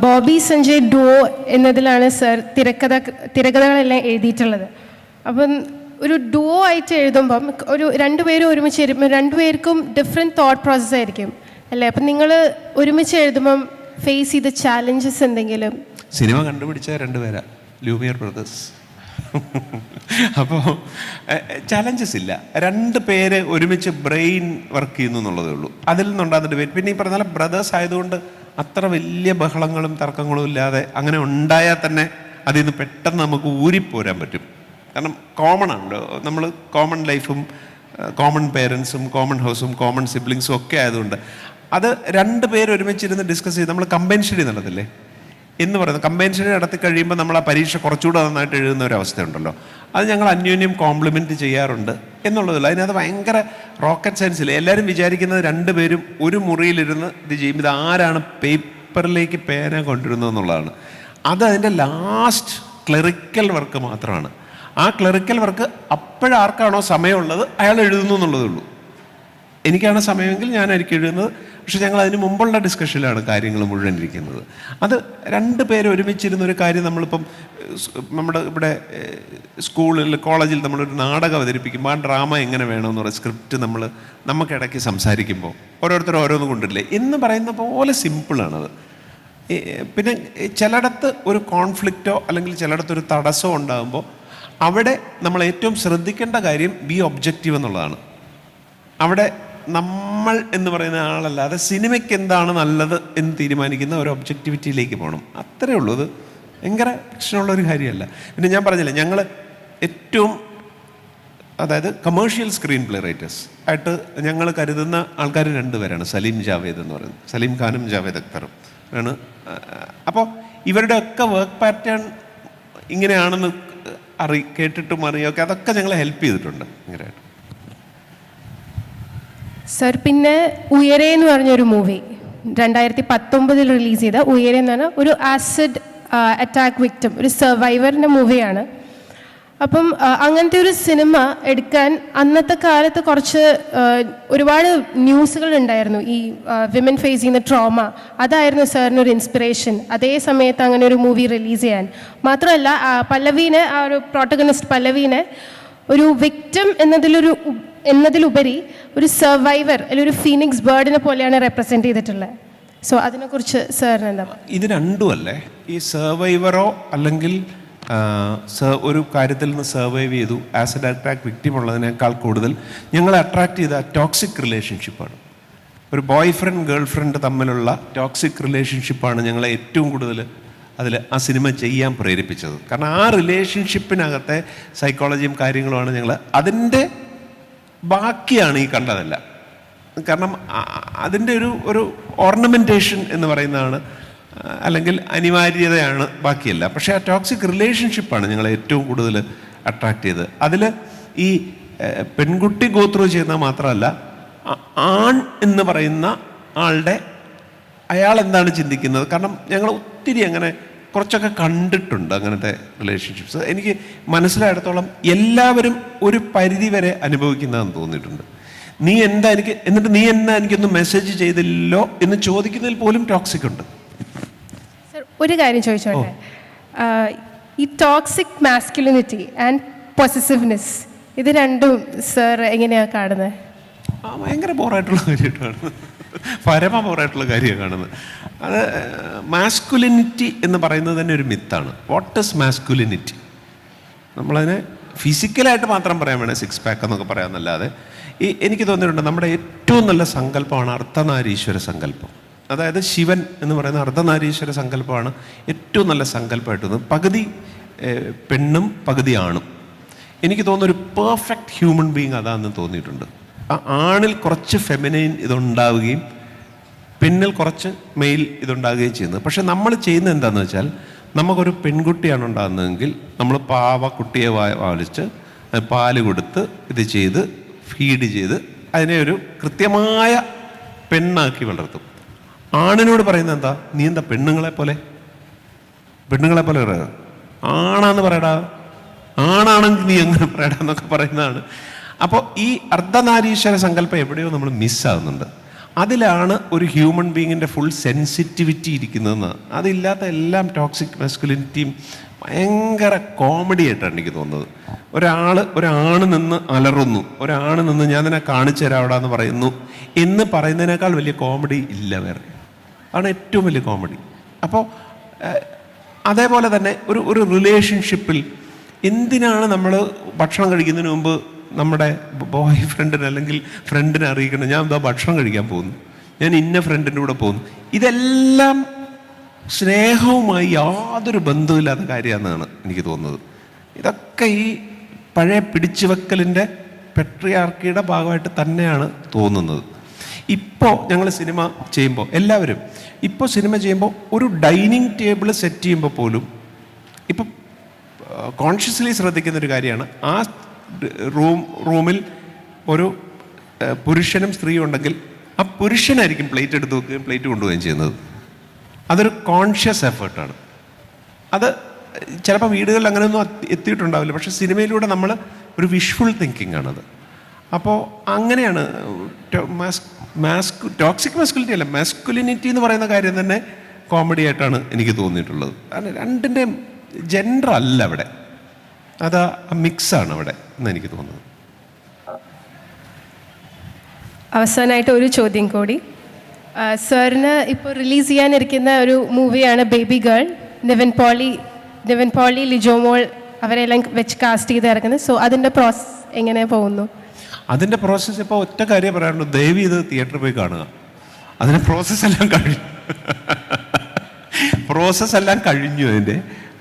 Bobby Sanjay duo എന്നതിലാണ് sir തിരക്കഥകളെല്ലാം എഴുതിയിട്ടുള്ളത്. അപ്പം ഒരു ഡുവോ ആയിട്ട് എഴുതുമ്പം ഒരു രണ്ടുപേരും ഒരുമിച്ച് എഴുതുമ്പോൾ രണ്ടുപേർക്കും ഡിഫറെൻറ്റ് തോട്ട് പ്രോസസ്സ് ആയിരിക്കും അല്ലേ? അപ്പം നിങ്ങൾ ഒരുമിച്ച് എഴുതുമ്പം ഫേസ് ചെയ്ത ചാലഞ്ചസ് എന്തെങ്കിലും? സിനിമ കണ്ടുപിടിച്ച രണ്ടുപേരാ, ലൂമിയർ ബ്രദേഴ്സ്. അപ്പോൾ ചാലഞ്ചസ് ഇല്ല, രണ്ട് പേര് ഒരുമിച്ച് ബ്രെയിൻ വർക്ക് ചെയ്യുന്നു എന്നുള്ളതേ ഉള്ളൂ. അതിൽ നിന്നുണ്ടാകുന്ന ഡിബേറ്റ്. പിന്നെ ഈ പറഞ്ഞ ബ്രദേഴ്സ് ആയതുകൊണ്ട് അത്ര വലിയ ബഹളങ്ങളും തർക്കങ്ങളും ഇല്ലാതെ അങ്ങനെ ഉണ്ടായാൽ തന്നെ അതിൽ നിന്ന് പെട്ടെന്ന് നമുക്ക് ഊരിപ്പോരാൻ പറ്റും. കാരണം കോമൺ ആണല്ലോ, നമ്മൾ കോമൺ ലൈഫും കോമൺ പേരൻസും കോമൺ ഹൗസും കോമൺ സിബ്ലിങ്സും ഒക്കെ ആയതുകൊണ്ട് അത് രണ്ട് പേര് ഒരുമിച്ചിരുന്ന് ഡിസ്കസ് ചെയ്ത് നമ്മൾ കമ്പൈൻ സ്റ്റഡി നടത്തില്ലേ എന്ന് പറയുന്നത്. കമ്പൈൻ സ്റ്റഡി നടത്തി കഴിയുമ്പോൾ നമ്മൾ ആ പരീക്ഷ കുറച്ചുകൂടെ നന്നായിട്ട് എഴുതുന്ന ഒരു അവസ്ഥയുണ്ടല്ലോ, അത് ഞങ്ങൾ അന്യോന്യം കോംപ്ലിമെൻറ്റ് ചെയ്യാറുണ്ട് എന്നുള്ളതല്ല. അതിനകത്ത് ഭയങ്കര റോക്കറ്റ് സയൻസിൽ എല്ലാവരും വിചാരിക്കുന്നത് രണ്ടുപേരും ഒരു മുറിയിലിരുന്ന് ഇത് ചെയ്യും, ഇത് ആരാണ് പേപ്പറിലേക്ക് പേന കൊണ്ടിരുന്നത് എന്നുള്ളതാണ്. അത് അതിൻ്റെ ലാസ്റ്റ് ക്ലറിക്കൽ വർക്ക് മാത്രമാണ്. ആ ക്ലറിക്കൽ വർക്ക് അപ്പോഴാർക്കാണോ സമയമുള്ളത് അയാൾ എഴുതുന്നു എന്നുള്ളതേ ഉള്ളൂ. എനിക്കാണ് സമയമെങ്കിൽ ഞാനായിരിക്കും എഴുതുന്നത്. പക്ഷെ ഞങ്ങൾ അതിന് മുമ്പുള്ള ഡിസ്കഷനിലാണ് കാര്യങ്ങൾ മുഴുവൻ ഇരിക്കുന്നത്. അത് രണ്ട് പേര് ഒരുമിച്ചിരുന്നൊരു കാര്യം നമ്മളിപ്പം നമ്മുടെ ഇവിടെ സ്കൂളിൽ കോളേജിൽ നമ്മളൊരു നാടകം അവതരിപ്പിക്കുമ്പോൾ ആ ഡ്രാമ എങ്ങനെ വേണമെന്ന് പറയുന്ന സ്ക്രിപ്റ്റ് നമുക്കിടയ്ക്ക് സംസാരിക്കുമ്പോൾ ഓരോരുത്തരും ഓരോന്ന് കൊണ്ടില്ലേ എന്ന് പറയുന്ന പോലെ സിമ്പിളാണത്. പിന്നെ ചിലയിടത്ത് ഒരു കോൺഫ്ലിക്റ്റോ അല്ലെങ്കിൽ ചിലയിടത്തൊരു തടസ്സമോ ഉണ്ടാകുമ്പോൾ അവിടെ നമ്മൾ ഏറ്റവും ശ്രദ്ധിക്കേണ്ട കാര്യം ബി ഒബ്ജക്റ്റീവ് എന്നുള്ളതാണ്. അവിടെ നമ്മൾ എന്ന് പറയുന്ന ആളല്ലാതെ സിനിമയ്ക്ക് എന്താണ് നല്ലത് എന്ന് തീരുമാനിക്കുന്ന ഒരു ഒബ്ജക്റ്റിവിറ്റിയിലേക്ക് പോകണം. അത്രേ ഉള്ളൂ. അത് ഭയങ്കര പ്രശ്നമുള്ളൊരു കാര്യമല്ല. പിന്നെ ഞാൻ പറഞ്ഞില്ലേ, ഞങ്ങൾ ഏറ്റവും അതായത് കമേഴ്ഷ്യൽ സ്ക്രീൻ പ്ലേ റൈറ്റേഴ്സ് ആയിട്ട് ഞങ്ങൾ കരുതുന്ന ആൾക്കാർ രണ്ടുപേരാണ്. സലീം ജാവേദ് എന്ന് പറയുന്നത്, സലീം ഖാനും ജാവേദ് അക്തറും ആണ്. അപ്പോൾ ഇവരുടെയൊക്കെ വർക്ക് പാറ്റേൺ ഇങ്ങനെയാണെന്ന് കേട്ടിട്ടും അറിയൊക്കെ അതൊക്കെ ഞങ്ങളെ ഹെൽപ്പ് ചെയ്തിട്ടുണ്ട് ഭയങ്കരമായിട്ട്. സർ, പിന്നെ ഉയരെ എന്ന് പറഞ്ഞൊരു മൂവി 2019 റിലീസ് ചെയ്ത ഉയരെ എന്ന് പറഞ്ഞാൽ ഒരു ആസിഡ് അറ്റാക്ക് വിക്ടിം, ഒരു സർവൈവറിൻ്റെ മൂവിയാണ്. അപ്പം അങ്ങനത്തെ ഒരു സിനിമ എടുക്കാൻ അന്നത്തെ കാലത്ത് ഒരുപാട് ന്യൂസുകൾ ഉണ്ടായിരുന്നു, ഈ വിമൻ ഫേസ് ചെയ്യുന്ന ട്രോമ. അതായിരുന്നു സാറിനൊരു ഇൻസ്പിറേഷൻ അതേ സമയത്ത് അങ്ങനെ ഒരു മൂവി റിലീസ് ചെയ്യാൻ. മാത്രമല്ല പല്ലവീനെ, ആ ഒരു പ്രോട്ടഗണിസ്റ്റ് പല്ലവീനെ ഒരു വിക്ടിം എന്നതിലുപരി ഒരു സർവൈവർ അല്ലെങ്കിൽ ഒരു ഫീനിക്സ് ബേർഡിനെ പോലെയാണ് റെപ്രസെൻറ്റ് ചെയ്തിട്ടുള്ളത്. സോ അതിനെക്കുറിച്ച് സാറിന് എന്താ? ഇത് രണ്ടും അല്ലേ, ഈ സർവൈവറോ അല്ലെങ്കിൽ ഒരു കാര്യത്തിൽ നിന്ന് സർവൈവ് ചെയ്തു ആസിഡ് അറ്റാക്ക് വിക്ടിം ഉള്ളതിനേക്കാൾ കൂടുതൽ ഞങ്ങളെ അട്രാക്ട് ചെയ്ത ടോക്സിക് റിലേഷൻഷിപ്പാണ്. ഒരു ബോയ് ഫ്രണ്ട് ഗേൾ ഫ്രണ്ട് തമ്മിലുള്ള ടോക്സിക് റിലേഷൻഷിപ്പാണ് ഞങ്ങളെ ഏറ്റവും കൂടുതൽ അതിൽ ആ സിനിമ ചെയ്യാൻ പ്രേരിപ്പിച്ചത്. കാരണം ആ റിലേഷൻഷിപ്പിനകത്തെ സൈക്കോളജിയും കാര്യങ്ങളുമാണ് ഞങ്ങൾ അതിൻ്റെ ബാക്കിയാണ് ഈ കണ്ടതല്ല. കാരണം അതിൻ്റെ ഒരു ഓർണമെൻറ്റേഷൻ എന്ന് പറയുന്നതാണ്, അല്ലെങ്കിൽ അനിവാര്യതയാണ്, ബാക്കിയല്ല. പക്ഷേ ആ ടോക്സിക് റിലേഷൻഷിപ്പാണ് ഞങ്ങളെ ഏറ്റവും കൂടുതൽ അട്രാക്ട് ചെയ്തത്. അതിൽ ഈ പെൺകുട്ടി ഗോ ത്രൂ ചെയ്യുന്നത് മാത്രമല്ല, ആൺ എന്ന് പറയുന്ന അയാൾ എന്താണ് ചിന്തിക്കുന്നത്. കാരണം ഞങ്ങൾ ഒത്തിരി അങ്ങനെ കുറച്ചൊക്കെ കണ്ടിട്ടുണ്ട് അങ്ങനത്തെ റിലേഷൻഷിപ്സ്. എനിക്ക് മനസ്സിലായിടത്തോളം എല്ലാവരും ഒരു പരിധി വരെ അനുഭവിക്കുന്നതെന്ന് തോന്നിയിട്ടുണ്ട്. എന്നിട്ട് നീ എന്നാ എനിക്കൊന്നും മെസ്സേജ് ചെയ്തില്ലല്ലോ എന്ന് ചോദിക്കുന്നതിൽ പോലും ടോക്സിക് ഉണ്ട്. ഒരു കാര്യം ചോദിച്ചോട്ടെ, ഈ ടോക്സിക് മാസ്കുലിനിറ്റി ആൻഡ് പൊസസീവ്നെസ് ഇത് രണ്ടും സർ എങ്ങനെയാണ് കാണുന്നത്? ഭയങ്കര ബോറായിട്ടുള്ള കാര്യമായിട്ടാണ്, പരമ ബോറായിട്ടുള്ള കാര്യമാണ് കാണുന്നത്. അത് മാസ്കുലിനിറ്റി എന്ന് പറയുന്നത് തന്നെ ഒരു മിത്താണ്. What is masculinity? നമ്മളതിനെ ഫിസിക്കലായിട്ട് മാത്രം പറയാൻ വേണേൽ സിക്സ് പാക്ക് എന്നൊക്കെ പറയാമെന്നല്ലാതെ എനിക്ക് തോന്നിയിട്ടുണ്ട് നമ്മുടെ ഏറ്റവും നല്ല സങ്കല്പമാണ് അർദ്ധനാരീശ്വര സങ്കല്പം. അതായത് ശിവൻ എന്ന് പറയുന്ന അർദ്ധനാരീശ്വര സങ്കല്പമാണ് ഏറ്റവും നല്ല സങ്കല്പമായിട്ട്. പകുതി പെണ്ണും പകുതി ആണും. എനിക്ക് തോന്നുന്ന ഒരു പെർഫെക്റ്റ് ഹ്യൂമൻ ബീങ് അതാണെന്ന് തോന്നിയിട്ടുണ്ട്. ആ ആണിൽ കുറച്ച് ഫെമിനൈൻ ഇതുണ്ടാവുകയും പെണ്ണിൽ കുറച്ച് മെയിൽ ഇതുണ്ടാവുകയും ചെയ്യുന്നത്. പക്ഷെ നമ്മൾ ചെയ്യുന്നത് എന്താണെന്ന് വെച്ചാൽ, നമുക്കൊരു പെൺകുട്ടിയാണ് ഉണ്ടാകുന്നതെങ്കിൽ നമ്മൾ കുട്ടിയെ പാലിച്ച് പാല് കൊടുത്ത് ഇത് ചെയ്ത് ഫീഡ് ചെയ്ത് അതിനെ ഒരു കൃത്യമായ പെണ്ണാക്കി വളർത്തും. ആണിനോട് പറയുന്നത് എന്താ, നീ എന്താ പെണ്ണുങ്ങളെ പോലെ പറയുക, ആണാന്ന് പറയടാ, ആണാണെങ്കിൽ നീ എങ്ങനെ പറയടാ എന്നൊക്കെ പറയുന്നതാണ്. അപ്പോൾ ഈ അർദ്ധനാരീശ്വര സങ്കല്പം എവിടെയോ നമ്മൾ മിസ്സാകുന്നുണ്ട്. അതിലാണ് ഒരു ഹ്യൂമൻ ബീങ്ങിൻ്റെ ഫുൾ സെൻസിറ്റിവിറ്റി ഇരിക്കുന്നതെന്ന്. അതില്ലാത്ത എല്ലാം ടോക്സിക് മെസ്കുലിനിറ്റിയും ഭയങ്കര കോമഡി ആയിട്ടാണ് എനിക്ക് തോന്നുന്നത്. ഒരാണ് നിന്ന് അലറുന്നു, ഒരാണ് നിന്ന് ഞാൻ നിന്നെ കാണിച്ചു തരാം അവിടെ എന്ന് പറയുന്നു എന്ന് പറയുന്നതിനേക്കാൾ വലിയ കോമഡി ഇല്ല വേറെ. ആണ് ഏറ്റവും വലിയ കോമഡി. അപ്പോൾ അതേപോലെ തന്നെ ഒരു റിലേഷൻഷിപ്പിൽ എന്തിനാണ് നമ്മൾ ഭക്ഷണം കഴിക്കുന്നതിന് മുമ്പ് നമ്മുടെ ബോയ് ഫ്രണ്ടിന് അല്ലെങ്കിൽ ഫ്രണ്ടിനെ അറിയിക്കണം, ഞാൻ എന്താ ഭക്ഷണം കഴിക്കാൻ പോകുന്നു, ഞാൻ ഇന്ന ഫ്രണ്ടിൻ്റെ കൂടെ പോകുന്നു. ഇതെല്ലാം സ്നേഹവുമായി യാതൊരു ബന്ധവുമില്ലാത്ത കാര്യമാണെന്നാണ് എനിക്ക് തോന്നുന്നത്. ഇതൊക്കെ ഈ പഴയ പിടിച്ചുവെക്കലിൻ്റെ പെട്രിയാർക്കിയുടെ ഭാഗമായിട്ട് തന്നെയാണ് തോന്നുന്നത്. ഇപ്പോൾ ഞങ്ങൾ സിനിമ ചെയ്യുമ്പോൾ എല്ലാവരും ഇപ്പോൾ സിനിമ ചെയ്യുമ്പോൾ ഒരു ഡൈനിങ് ടേബിൾ സെറ്റ് ചെയ്യുമ്പോൾ പോലും ഇപ്പം കോൺഷ്യസ്ലി ശ്രദ്ധിക്കുന്നൊരു കാര്യമാണ്, ആ റൂമിൽ ഒരു പുരുഷനും സ്ത്രീയും ഉണ്ടെങ്കിൽ ആ പുരുഷനായിരിക്കും പ്ലേറ്റ് എടുത്ത് വെക്കുകയും പ്ലേറ്റ് കൊണ്ടുപോവുകയും ചെയ്യുന്നത്. അതൊരു കോൺഷ്യസ് എഫേർട്ടാണ്. അത് ചിലപ്പോൾ വീടുകളിൽ അങ്ങനെയൊന്നും എത്തിയിട്ടുണ്ടാവില്ല, പക്ഷേ സിനിമയിലൂടെ നമ്മൾ ഒരു വിഷ്വൽ തിങ്കിങ് ആണത്. അപ്പോൾ അങ്ങനെയാണ് ടോക്സിക് മാസ്കുലിറ്റി അല്ല, മാസ്കുലിനിറ്റി എന്ന് പറയുന്ന കാര്യം തന്നെ കോമഡി ആയിട്ടാണ് എനിക്ക് തോന്നിയിട്ടുള്ളത്. കാരണം രണ്ടിൻ്റെയും ജെൻഡർ അല്ല അവിടെ, അത് മിക്സാണ് അവിടെ എന്ന് എനിക്ക് തോന്നുന്നത്. അവസാനമായിട്ട് ഒരു ചോദ്യം കൂടി. സാറിന് ഇപ്പോൾ റിലീസ് ചെയ്യാനിരിക്കുന്ന ഒരു മൂവിയാണ് ബേബി ഗേൾ. നിവിൻ പോളി, ലിജോ മോൾ അവരെല്ലാം വെച്ച് കാസ്റ്റ് ചെയ്ത് ഇറക്കുന്നത്. സോ അതിൻ്റെ പ്രോസസ്സ് എങ്ങനെ പോകുന്നു? അതിൻ്റെ പ്രോസസ്സ് ഇപ്പോൾ ഒറ്റ കാര്യം പറയാനുള്ളൂ, ദയവ് ഇത് തിയേറ്ററിൽ പോയി കാണുക. അതിൻ്റെ പ്രോസസ്സെല്ലാം കഴിഞ്ഞു അതിൻ്റെ.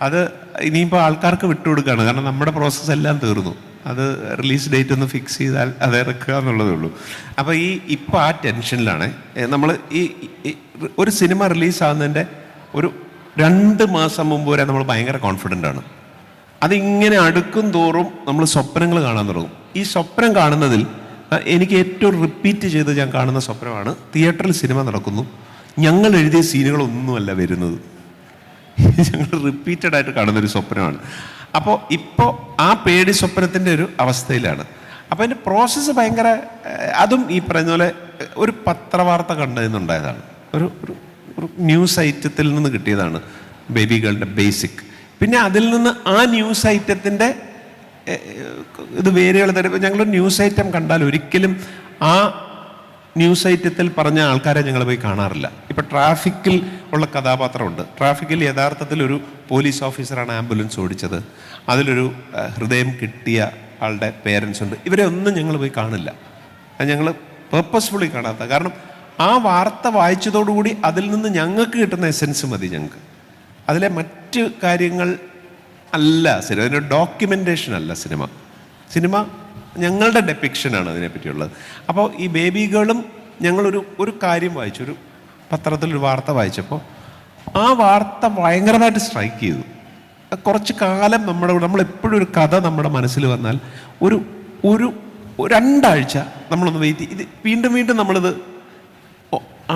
അത് ഇനിയിപ്പോൾ ആൾക്കാർക്ക് വിട്ടുകൊടുക്കുകയാണ്, കാരണം നമ്മുടെ പ്രോസസ്സ് എല്ലാം തീർന്നു. അത് റിലീസ് ഡേറ്റ് ഒന്ന് ഫിക്സ് ചെയ്താൽ അത് ഇറക്കുക എന്നുള്ളതേ ഉള്ളൂ. അപ്പോൾ ഇപ്പോൾ ആ ടെൻഷനിലാണ് നമ്മൾ. ഒരു സിനിമ റിലീസാകുന്നതിൻ്റെ ഒരു 2 മാസം മുമ്പ് വരെ നമ്മൾ ഭയങ്കര കോൺഫിഡൻ്റ് ആണ്. അതിങ്ങനെ അടുക്കും തോറും നമ്മൾ സ്വപ്നങ്ങൾ കാണാൻ തുടങ്ങും. ഈ സ്വപ്നം കാണുന്നതിൽ എനിക്ക് ഏറ്റവും റിപ്പീറ്റ് ചെയ്ത് ഞാൻ കാണുന്ന സ്വപ്നമാണ്, തിയേറ്ററിൽ സിനിമ നടക്കുന്നു, ഞങ്ങൾ എഴുതിയ സീനുകളൊന്നുമല്ല വരുന്നത്. ഞങ്ങൾ റിപ്പീറ്റഡ് ആയിട്ട് കാണുന്നൊരു സ്വപ്നമാണ്. അപ്പോൾ ഇപ്പോൾ ആ പേടി സ്വപ്നത്തിൻ്റെ ഒരു അവസ്ഥയിലാണ്. അപ്പോൾ അതിൻ്റെ പ്രോസസ്സ് ഭയങ്കര, അതും ഈ പറയുന്ന പോലെ ഒരു പത്രവാർത്ത കണ്ടതെന്നുണ്ടായതാണ്, ഒരു ന്യൂസ് ഐറ്റത്തിൽ നിന്ന് കിട്ടിയതാണ് ബേബി ഗേളിൻ്റെ ബേസിക്. പിന്നെ അതിൽ നിന്ന് ആ ന്യൂസ് ഐറ്റത്തിൻ്റെ ഇത് വേരുകൾ തരും. ഞങ്ങളൊരു ന്യൂസ് ഐറ്റം കണ്ടാൽ ഒരിക്കലും ആ ന്യൂസ് ഐറ്റത്തിൽ പറഞ്ഞ ആൾക്കാരെ ഞങ്ങൾ പോയി കാണാറില്ല. ഇപ്പം ട്രാഫിക്കിൽ ഉള്ള കഥാപാത്രമുണ്ട്. ട്രാഫിക്കിൽ യഥാർത്ഥത്തിൽ ഒരു പോലീസ് ഓഫീസറാണ് ആംബുലൻസ് ഓടിച്ചത്. അതിലൊരു ഹൃദയം കിട്ടിയ ആളുടെ പേരൻസ് ഉണ്ട്. ഇവരെ ഒന്നും ഞങ്ങൾ പോയി കാണില്ല. അത് ഞങ്ങൾ പേർപ്പസ്ഫുള്ളി കാണാത്ത കാരണം ആ വാർത്ത വായിച്ചതോടുകൂടി അതിൽ നിന്ന് ഞങ്ങൾക്ക് കിട്ടുന്ന എസെൻസ് മതി ഞങ്ങൾക്ക്. അതിലെ മറ്റ് കാര്യങ്ങൾ അല്ല സിനിമ, അതിൻ്റെ ഡോക്യുമെൻറ്റേഷൻ അല്ല സിനിമ ഞങ്ങളുടെ ഡെപ്പിക്ഷനാണ് അതിനെപ്പറ്റിയുള്ളത്. അപ്പോൾ ഈ ബേബി ഗേളും ഞങ്ങളൊരു കാര്യം വായിച്ചു, ഒരു പത്രത്തിലൊരു വാർത്ത വായിച്ചപ്പോൾ ആ വാർത്ത ഭയങ്കരമായിട്ട് സ്ട്രൈക്ക് ചെയ്തു. കുറച്ച് കാലം നമ്മളെപ്പോഴും ഒരു കഥ നമ്മുടെ മനസ്സിൽ വന്നാൽ ഒരു 2 ആഴ്ച നമ്മളൊന്ന് വെയിറ്റ് ഇത് വീണ്ടും നമ്മളിത്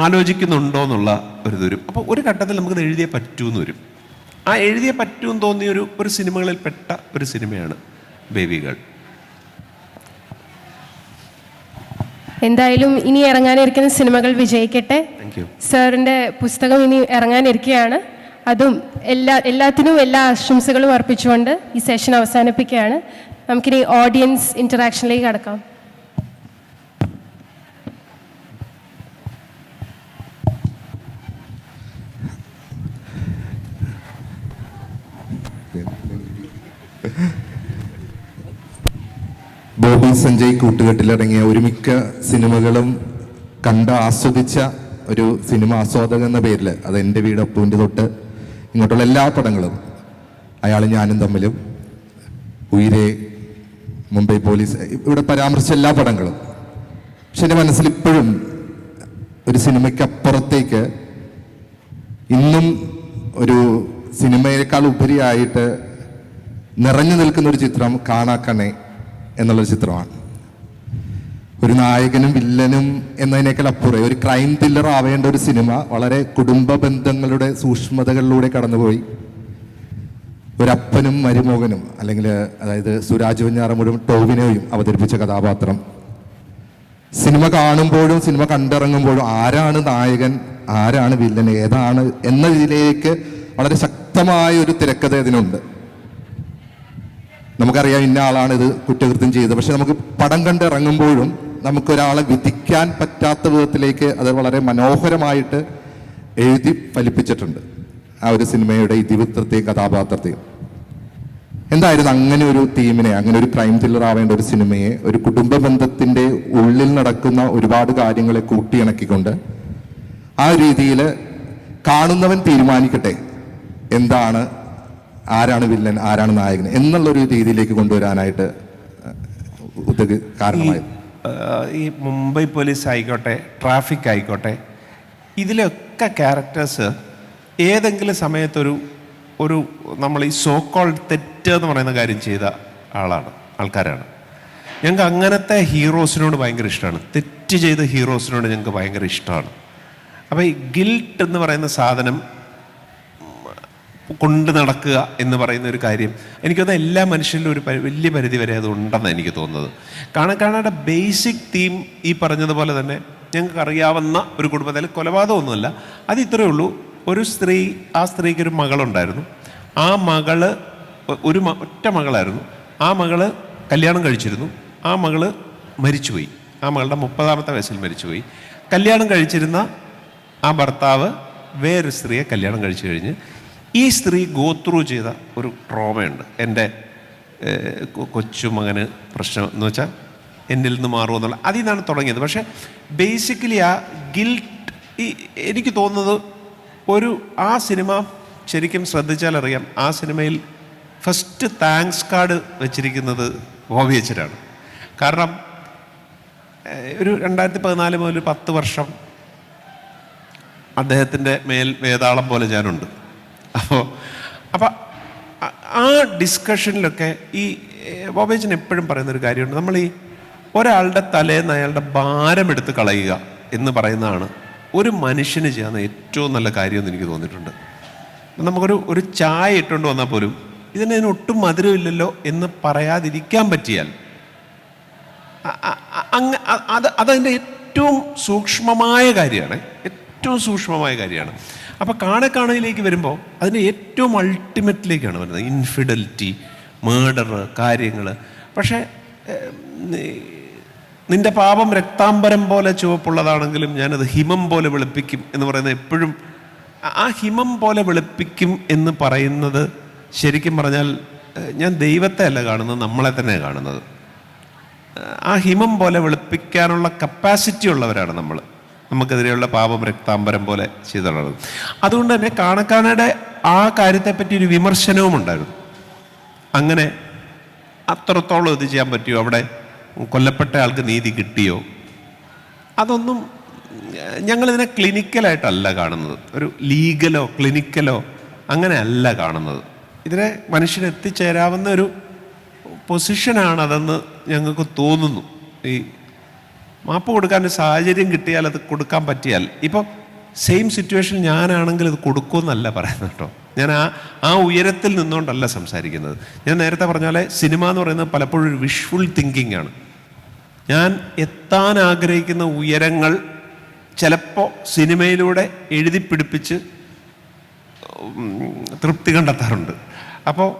ആലോചിക്കുന്നുണ്ടോ എന്നുള്ള ഒരിത് വരും. അപ്പോൾ ഒരു ഘട്ടത്തിൽ നമുക്കത് എഴുതിയേ പറ്റൂന്ന് വരും. ആ എഴുതിയേ പറ്റൂന്ന് തോന്നിയ ഒരു സിനിമകളിൽ പെട്ട ഒരു സിനിമയാണ് ബേബി ഗേൾ. എന്തായാലും ഇനി ഇറങ്ങാനിരിക്കുന്ന സിനിമകൾ വിജയിക്കട്ടെ. സാറിൻ്റെ പുസ്തകം ഇനി ഇറങ്ങാനിരിക്കുകയാണ്. അതും എല്ലാത്തിനും എല്ലാ ആശംസകളും അർപ്പിച്ചുകൊണ്ട് ഈ സെഷൻ അവസാനിപ്പിക്കുകയാണ്. നമുക്കിനി ഓഡിയൻസ് ഇൻറ്ററാക്ഷനിലേക്ക് കടക്കാം. ബോബി സഞ്ജയ് കൂട്ടുകെട്ടിലടങ്ങിയ ഒരുമിക്ക സിനിമകളും കണ്ട് ആസ്വദിച്ച ഒരു സിനിമ ആസ്വാദകൻ എന്ന പേരിൽ, അത് എൻ്റെ വീട് അപ്പൂൻ്റെ തൊട്ട് ഇങ്ങോട്ടുള്ള എല്ലാ പടങ്ങളും, അയാളും ഞാനും തമ്മിലും, ഉയിരെ, മുംബൈ പോലീസ്, ഇവിടെ പരാമർശിച്ച എല്ലാ പടങ്ങളും. പക്ഷെ എൻ്റെ മനസ്സിൽ ഇപ്പോഴും ഒരു സിനിമയ്ക്കപ്പുറത്തേക്ക് ഇന്നും ഒരു സിനിമയേക്കാൾ ഉപരിയായിട്ട് നിറഞ്ഞു നിൽക്കുന്ന ഒരു ചിത്രം കാണാക്കണേ എന്നുള്ളൊരു ചിത്രമാണ്. ഒരു നായകനും വില്ലനും എന്നതിനേക്കാൾ അപ്പുറം ഒരു ക്രൈം ത്രില്ലർ ആവേണ്ട ഒരു സിനിമ വളരെ കുടുംബ ബന്ധങ്ങളുടെ സൂക്ഷ്മതകളിലൂടെ കടന്നുപോയി ഒരപ്പനും മരുമോകനും, അല്ലെങ്കിൽ അതായത് സുരാജ് വെഞ്ഞാറമൂടും ടോവിനോയും അവതരിപ്പിച്ച കഥാപാത്രം സിനിമ കാണുമ്പോഴും സിനിമ കണ്ടിറങ്ങുമ്പോഴും ആരാണ് നായകൻ, ആരാണ് വില്ലൻ, ഏതാണ് എന്ന ഇതിലേക്ക് വളരെ ശക്തമായ ഒരു തിരക്കഥ ഇതിനുണ്ട്. നമുക്കറിയാം ഇന്ന ആളാണ് ഇത് കുറ്റകൃത്യം ചെയ്തത്, പക്ഷെ നമുക്ക് പടം കണ്ടിറങ്ങുമ്പോഴും നമുക്കൊരാളെ വിധിക്കാൻ പറ്റാത്ത വിധത്തിലേക്ക് അത് വളരെ മനോഹരമായിട്ട് എഴുതി ഫലിപ്പിച്ചിട്ടുണ്ട് ആ ഒരു സിനിമയുടെ ഇതിവൃത്തത്തെയും കഥാപാത്രത്തെയും. എന്തായിരുന്നു അങ്ങനെ ഒരു തീമിനെ, അങ്ങനെ ഒരു ക്രൈം ത്രില്ലർ ആവേണ്ട ഒരു സിനിമയെ ഒരു കുടുംബ ബന്ധത്തിൻ്റെ ഉള്ളിൽ നടക്കുന്ന ഒരുപാട് കാര്യങ്ങളെ കൂട്ടിയിണക്കിക്കൊണ്ട് ആ രീതിയിൽ കാണുന്നവൻ തീരുമാനിക്കട്ടെ എന്താണ്, ആരാണ് വില്ലൻ, ആരാണ് നായകൻ എന്നുള്ളൊരു രീതിയിലേക്ക് കൊണ്ടുവരാനായിട്ട് കാരണമായി. ഈ മുംബൈ പോലീസ് ആയിക്കോട്ടെ, ട്രാഫിക് ആയിക്കോട്ടെ, ഇതിലൊക്കെ ക്യാരക്ടേഴ്സ് ഏതെങ്കിലും സമയത്തൊരു ഒരു നമ്മൾ ഈ സോ കോൾഡ് തെറ്റ് എന്ന് പറയുന്ന കാര്യം ചെയ്ത ആൾക്കാരാണ്. ഞങ്ങൾക്ക് അങ്ങനത്തെ ഹീറോസിനോട് ഭയങ്കര ഇഷ്ടമാണ്. തെറ്റ് ചെയ്ത ഹീറോസിനോട് ഞങ്ങൾക്ക് ഭയങ്കര ഇഷ്ടമാണ്. അപ്പോൾ ഈ ഗിൽട്ട് എന്ന് പറയുന്ന സാധനം കൊണ്ട് നടക്കുക എന്ന് പറയുന്ന ഒരു കാര്യം എനിക്കത് എല്ലാ മനുഷ്യരിലും ഒരു വലിയ പരിധി വരെ അത് ഉണ്ടെന്നാണ് എനിക്ക് തോന്നുന്നത്. കാണാടെ ബേസിക് തീം ഈ പറഞ്ഞതുപോലെ തന്നെ ഞങ്ങൾക്ക് അറിയാവുന്ന ഒരു കുടുംബത്തിൽ കൊലപാതകമൊന്നുമല്ല, അത് ഇത്രയേ ഉള്ളൂ. ഒരു സ്ത്രീ, ആ സ്ത്രീക്ക് ഒരു മകളുണ്ടായിരുന്നു. ആ മകള് ഒറ്റ മകളായിരുന്നു. ആ മകള് കല്യാണം കഴിച്ചിരുന്നു. ആ മകള് മരിച്ചുപോയി. ആ മകളുടെ 30ാമത്തെ വയസ്സിൽ മരിച്ചുപോയി. കല്യാണം കഴിച്ചിരുന്ന ആ ഭർത്താവ് വേറൊരു സ്ത്രീയെ കല്യാണം കഴിച്ചു കഴിഞ്ഞ് ഈ സ്ത്രീ ഗോ ത്രൂ ചെയ്ത ഒരു ട്രോമയുണ്ട്. എൻ്റെ കൊച്ചുമകന് പ്രശ്നം എന്ന് വെച്ചാൽ എന്നിൽ നിന്ന് മാറുമെന്നുള്ള അതിൽ നിന്നാണ് തുടങ്ങിയത്. പക്ഷേ ബേസിക്കലി ആ ഗിൽട്ട്, എനിക്ക് തോന്നുന്നത് ആ സിനിമ ശരിക്കും ശ്രദ്ധിച്ചാൽ അറിയാം, ആ സിനിമയിൽ ഫസ്റ്റ് താങ്ക്സ് കാർഡ് വെച്ചിരിക്കുന്നത് ബോബി അച്ഛനാണ്. കാരണം ഒരു 2014 മുതൽ 10 വർഷം അദ്ദേഹത്തിൻ്റെ മേൽ വേതാളം പോലെ ഞാനുണ്ട്. അപ്പോൾ ആ ഡിസ്കഷനിലൊക്കെ ഈ ബോബി അച്ഛൻ എപ്പോഴും പറയുന്നൊരു കാര്യമുണ്ട്, നമ്മൾ ഈ ഒരാളുടെ തലേന്ന് അയാളുടെ ഭാരമെടുത്ത് കളയുക എന്ന് പറയുന്നതാണ് ഒരു മനുഷ്യന് ചെയ്യാവുന്ന ഏറ്റവും നല്ല കാര്യമെന്ന് എനിക്ക് തോന്നിയിട്ടുണ്ട്. നമുക്കൊരു ചായ ഇട്ടുകൊണ്ട് വന്നാൽ പോലും ഇതിന് ഒട്ടും മധുരമില്ലല്ലോ എന്ന് പറയാതിരിക്കാൻ പറ്റിയാൽ അതതിൻ്റെ ഏറ്റവും സൂക്ഷ്മമായ കാര്യമാണ്, ഏറ്റവും സൂക്ഷ്മമായ കാര്യമാണ്. അപ്പോൾ കാണയിലേക്ക് വരുമ്പോൾ അതിൻ്റെ ഏറ്റവും അൾട്ടിമേറ്റിലേക്കാണ് വരുന്നത്. ഇൻഫിഡലിറ്റി, മേർഡർ, കാര്യങ്ങൾ. പക്ഷേ നിന്റെ പാപം രക്താംബരം പോലെ ചുവപ്പുള്ളതാണെങ്കിലും ഞാനത് ഹിമം പോലെ വെളുപ്പിക്കും എന്ന് പറയുന്നത് എപ്പോഴും ആ ഹിമം പോലെ വെളുപ്പിക്കും എന്ന് പറയുന്നത് ശരിക്കും പറഞ്ഞാൽ ഞാൻ ദൈവത്തെ അല്ല കാണുന്നത്, നമ്മളെ തന്നെ കാണുന്നത്. ആ ഹിമം പോലെ വെളുപ്പിക്കാനുള്ള കപ്പാസിറ്റി ഉള്ളവരാണ് നമ്മൾ. നമുക്കെതിരെയുള്ള പാപം രക്താംബരം പോലെ ചെയ്തുള്ളത്. അതുകൊണ്ട് തന്നെ കാണയുടെ ആ കാര്യത്തെപ്പറ്റി ഒരു വിമർശനവും ഉണ്ടായിരുന്നു. അങ്ങനെ അത്രത്തോളം ഇത് ചെയ്യാൻ പറ്റുമോ, അവിടെ കൊല്ലപ്പെട്ട ആൾക്ക് നീതി കിട്ടിയോ, അതൊന്നും ഞങ്ങളിതിനെ ക്ലിനിക്കലായിട്ടല്ല കാണുന്നത്. ഒരു ലീഗലോ ക്ലിനിക്കലോ അങ്ങനെ അല്ല കാണുന്നത്. ഇതിനെ മനുഷ്യന് എത്തിച്ചേരാവുന്ന ഒരു പൊസിഷനാണ് അതെന്ന് ഞങ്ങൾക്ക് തോന്നുന്നു. ഈ മാപ്പ് കൊടുക്കാൻ ഒരു സാഹചര്യം കിട്ടിയാൽ അത് കൊടുക്കാൻ പറ്റിയാൽ, ഇപ്പോൾ സെയിം സിറ്റുവേഷൻ ഞാനാണെങ്കിൽ ഇത് കൊടുക്കുമെന്നല്ല പറയുന്നത് കേട്ടോ. ഞാൻ ആ ഉയരത്തിൽ നിന്നുകൊണ്ടല്ല സംസാരിക്കുന്നത്. ഞാൻ നേരത്തെ പറഞ്ഞ പോലെ സിനിമ എന്ന് പറയുന്നത് പലപ്പോഴും ഒരു വിഷ്വൽ തിങ്കിങ് ആണ്. ഞാൻ എത്താൻ ആഗ്രഹിക്കുന്ന ഉയരങ്ങൾ ചിലപ്പോൾ സിനിമയിലൂടെ എഴുതിപ്പിടിപ്പിച്ച് തൃപ്തി കണ്ടെത്താറുണ്ട്. അപ്പോൾ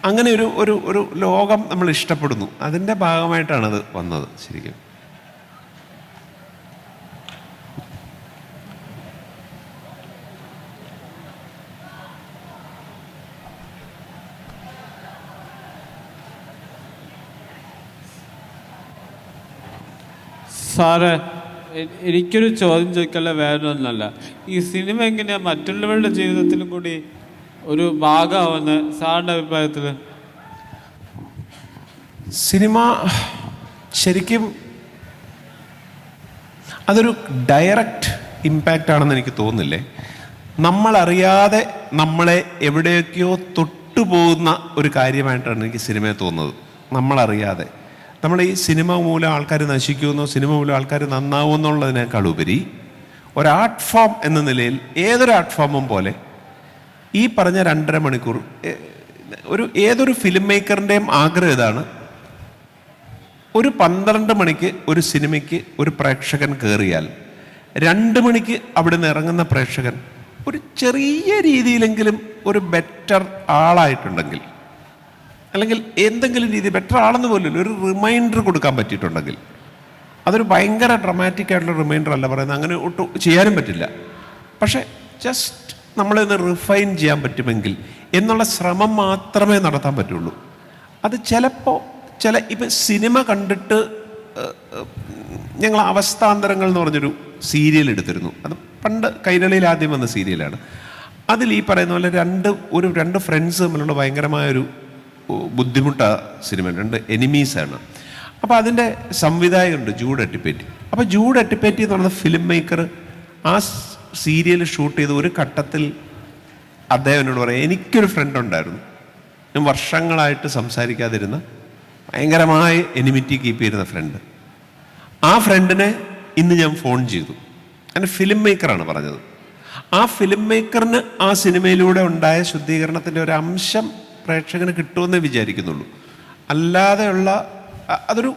അങ്ങനെ ഒരു ലോകം നമ്മൾ ഇഷ്ടപ്പെടുന്നു. അതിൻ്റെ ഭാഗമായിട്ടാണത് വന്നത് ശരിക്കും. സാറ്, എനിക്കൊരു ചോദ്യം ചോദിക്കല്ല, വേറെ ഒന്നല്ല. ഈ സിനിമ എങ്ങനെയാ മറ്റുള്ളവരുടെ ജീവിതത്തിലും കൂടി ഒരു ഭാഗമാവുന്ന സാറിൻ്റെ അഭിപ്രായത്തിൽ? സിനിമ ശരിക്കും അതൊരു ഡയറക്റ്റ് ഇമ്പാക്റ്റ് ആണെന്ന് എനിക്ക് തോന്നുന്നില്ലേ. നമ്മളറിയാതെ നമ്മളെ എവിടെയൊക്കെയോ തൊട്ടുപോകുന്ന ഒരു കാര്യമായിട്ടാണ് എനിക്ക് സിനിമയെ തോന്നുന്നത്. നമ്മളറിയാതെ നമ്മൾ ഈ സിനിമ മൂലം ആൾക്കാർ നശിക്കുമെന്നോ സിനിമ മൂലം ആൾക്കാർ നന്നാവുമെന്നുള്ളതിനേക്കാൾ ഉപരി ഒരു ആർട്ട് ഫോം എന്ന നിലയിൽ ഏതൊരു ആർട്ട് ഫോമും പോലെ ഈ പറഞ്ഞ 2.5 മണിക്കൂർ ഏതൊരു ഫിലിം മേക്കറിൻ്റെയും ആഗ്രഹം ഇതാണ്. ഒരു 12 മണിക്ക് ഒരു സിനിമയ്ക്ക് ഒരു പ്രേക്ഷകൻ കയറിയാൽ 2 മണിക്ക് അവിടെ നിന്ന് ഇറങ്ങുന്ന പ്രേക്ഷകൻ ഒരു ചെറിയ രീതിയിലെങ്കിലും ഒരു ബെറ്റർ ആളായിട്ടുണ്ടെങ്കിൽ, അല്ലെങ്കിൽ എന്തെങ്കിലും രീതി ബെറ്റർ ആളെന്ന് പോലും ഒരു റിമൈൻഡർ കൊടുക്കാൻ പറ്റിയിട്ടുണ്ടെങ്കിൽ, അതൊരു ഭയങ്കര ഡ്രമാറ്റിക് ആയിട്ടുള്ള റിമൈൻഡർ അല്ല പറയുന്നത്, അങ്ങനെ ഒട്ടും ചെയ്യാനും പറ്റില്ല. പക്ഷേ ജസ്റ്റ് നമ്മളിന്ന് റിഫൈൻ ചെയ്യാൻ പറ്റുമെങ്കിൽ എന്നുള്ള ശ്രമം മാത്രമേ നടത്താൻ പറ്റുള്ളൂ. അത് ചിലപ്പോൾ ഇപ്പം സിനിമ കണ്ടിട്ട് ഞങ്ങൾ അവസ്ഥാന്തരങ്ങൾ എന്ന് പറഞ്ഞൊരു സീരിയൽ എടുത്തിരുന്നു. അത് പണ്ട് കൈരളിയിൽ ആദ്യം വന്ന സീരിയലാണ്. അതിൽ ഈ പറയുന്ന പോലെ രണ്ട് ഫ്രണ്ട്സ് തമ്മിലുള്ള ഭയങ്കരമായൊരു ബുദ്ധിമുട്ടാ സിനിമ, 2 എനിമീസാണ്. അപ്പോൾ അതിൻ്റെ സംവിധായകനുണ്ട് ജൂഡ് എട്ടിപ്പേറ്റി. അപ്പോൾ ജൂഡ് എട്ടിപ്പേറ്റി എന്ന് പറയുന്ന ഫിലിം മേക്കർ ആ സീരിയൽ ഷൂട്ട് ചെയ്ത് ഒരു ഘട്ടത്തിൽ അദ്ദേഹം എന്നോട് പറയാം, എനിക്കൊരു ഫ്രണ്ട് ഉണ്ടായിരുന്നു, ഞാൻ വർഷങ്ങളായിട്ട് സംസാരിക്കാതിരുന്ന ഭയങ്കരമായ എനിമിറ്റി കീപ്പ് ചെയ്യുന്ന ഫ്രണ്ട്. ആ ഫ്രണ്ടിനെ ഇന്ന് ഞാൻ ഫോൺ ചെയ്തു. അങ്ങനെ ഫിലിം മേക്കറാണ് പറഞ്ഞത്. ആ ഫിലിം മേക്കറിന് ആ സിനിമയിലൂടെ ഉണ്ടായ ശുദ്ധീകരണത്തിൻ്റെ ഒരു അംശം പ്രേക്ഷകന് കിട്ടുമെന്നേ വിചാരിക്കുന്നുള്ളൂ. അല്ലാതെയുള്ള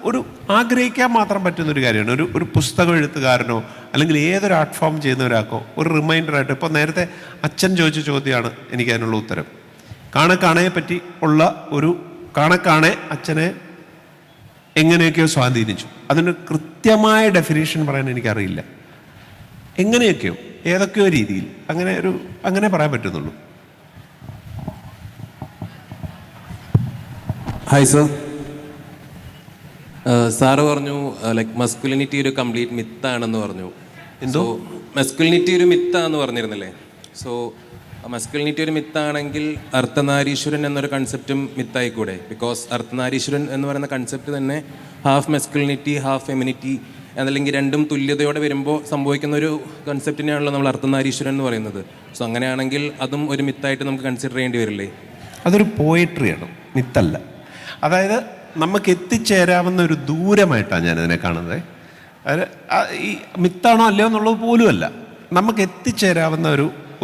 ഒരു ആഗ്രഹിക്കാൻ മാത്രം പറ്റുന്നൊരു കാര്യമാണ്. ഒരു പുസ്തകം എഴുത്തുകാരനോ അല്ലെങ്കിൽ ഏതൊരു ആർട്ട് ഫോം ചെയ്യുന്ന ഒരാൾക്കോ ഒരു റിമൈൻഡറായിട്ട്. ഇപ്പോൾ നേരത്തെ അച്ഛൻ ചോദിച്ച ചോദ്യമാണ് എനിക്ക് അതിനുള്ള ഉത്തരം. കാണെ പറ്റി ഉള്ള ഒരു കാണെ അച്ഛനെ എങ്ങനെയൊക്കെയോ സ്വാധീനിച്ചു. അതിന് കൃത്യമായ ഡെഫിനേഷൻ പറയാൻ എനിക്കറിയില്ല. എങ്ങനെയൊക്കെയോ ഏതൊക്കെയോ രീതിയിൽ അങ്ങനെ പറയാൻ പറ്റുന്നുള്ളൂ. ഹായ് സർ, സാറ് പറഞ്ഞു ലൈക്ക് മസ്കുലിനിറ്റി ഒരു കംപ്ലീറ്റ് മിത്താണെന്ന് പറഞ്ഞു. എന്തോ മസ്കുലിനിറ്റി ഒരു മിത്താന്ന് പറഞ്ഞിരുന്നില്ലേ? സോ മസ്കുലിനിറ്റി ഒരു മിത്താണെങ്കിൽ അർദ്ധനാരീശ്വരൻ എന്നൊരു കൺസെപ്റ്റും മിത്തായിക്കൂടെ? ബിക്കോസ് അർദ്ധനാരീശ്വരൻ എന്ന് പറയുന്ന കൺസെപ്റ്റ് തന്നെ ഹാഫ് മസ്കുലിനിറ്റി ഹാഫ് ഫെമിനിറ്റി അതല്ലെങ്കിൽ രണ്ടും തുല്യതയോടെ വരുമ്പോൾ സംഭവിക്കുന്ന ഒരു കൺസെപ്റ്റിനെയാണല്ലോ നമ്മൾ അർദ്ധനാരീശ്വരൻ എന്ന് പറയുന്നത്. സോ അങ്ങനെയാണെങ്കിൽ അതും ഒരു മിത്തായിട്ട് നമുക്ക് കൺസിഡർ ചെയ്യേണ്ടി വരില്ലേ? അതൊരു പോയട്രിയാണ്, മിത്തല്ല. അതായത് നമുക്ക് എത്തിച്ചേരാവുന്ന ഒരു ദൂരമായിട്ടാണ് ഞാനതിനെ കാണുന്നത്. അത് ഈ മിത്താണോ അല്ലയോ എന്നുള്ളത് പോലുമല്ല, നമുക്ക് എത്തിച്ചേരാവുന്ന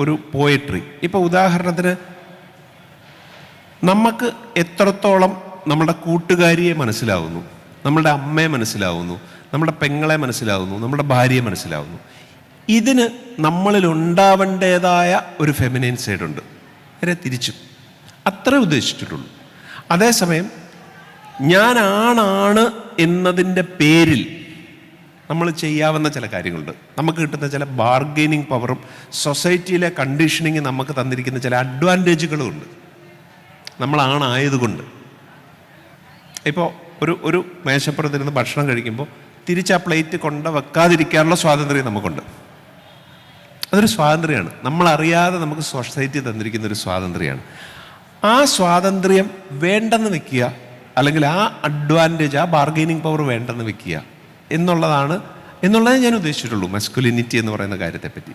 ഒരു പോയട്രി. ഇപ്പോൾ ഉദാഹരണത്തിന് നമുക്ക് എത്രത്തോളം നമ്മുടെ കൂട്ടുകാരിയെ മനസ്സിലാവുന്നു, നമ്മളുടെ അമ്മയെ മനസ്സിലാവുന്നു, നമ്മുടെ പെങ്ങളെ മനസ്സിലാവുന്നു, നമ്മുടെ ഭാര്യയെ മനസ്സിലാവുന്നു, ഇതിന് നമ്മളിൽ ഉണ്ടാവേണ്ടതായ ഒരു ഫെമിനൈൻ സൈഡുണ്ട്. നേരെ തിരിച്ചും അത്രേ ഉദ്ദേശിച്ചിട്ടുള്ളൂ. അതേസമയം ഞാൻ ആണാണ് എന്നതിൻ്റെ പേരിൽ നമ്മൾ ചെയ്യാവുന്ന ചില കാര്യങ്ങളുണ്ട്. നമുക്ക് കിട്ടുന്ന ചില ബാർഗെയിനിങ് പവറും സൊസൈറ്റിയിലെ കണ്ടീഷനിങ് നമുക്ക് തന്നിരിക്കുന്ന ചില അഡ്വാൻറ്റേജുകളും ഉണ്ട് നമ്മളാണായതുകൊണ്ട്. ഇപ്പോൾ ഒരു മേശപ്പുറത്തിരുന്ന് ഭക്ഷണം കഴിക്കുമ്പോൾ തിരിച്ച് ആ പ്ലേറ്റ് കൊണ്ട് വെക്കാതിരിക്കാനുള്ള സ്വാതന്ത്ര്യം നമുക്കുണ്ട്. അതൊരു സ്വാതന്ത്ര്യമാണ്, നമ്മളറിയാതെ നമുക്ക് സൊസൈറ്റി തന്നിരിക്കുന്ന ഒരു സ്വാതന്ത്ര്യമാണ്. ആ സ്വാതന്ത്ര്യം വേണ്ടെന്ന് വെക്കുക, അല്ലെങ്കിൽ ആ അഡ്വാൻറ്റേജ്, ആ ബാർഗെയിനിങ് പവർ വേണ്ടെന്ന് വെക്കുക എന്നുള്ളതേ ഞാൻ ഉദ്ദേശിച്ചിട്ടുള്ളൂ മസ്കുലിനിറ്റി എന്ന് പറയുന്ന കാര്യത്തെപ്പറ്റി.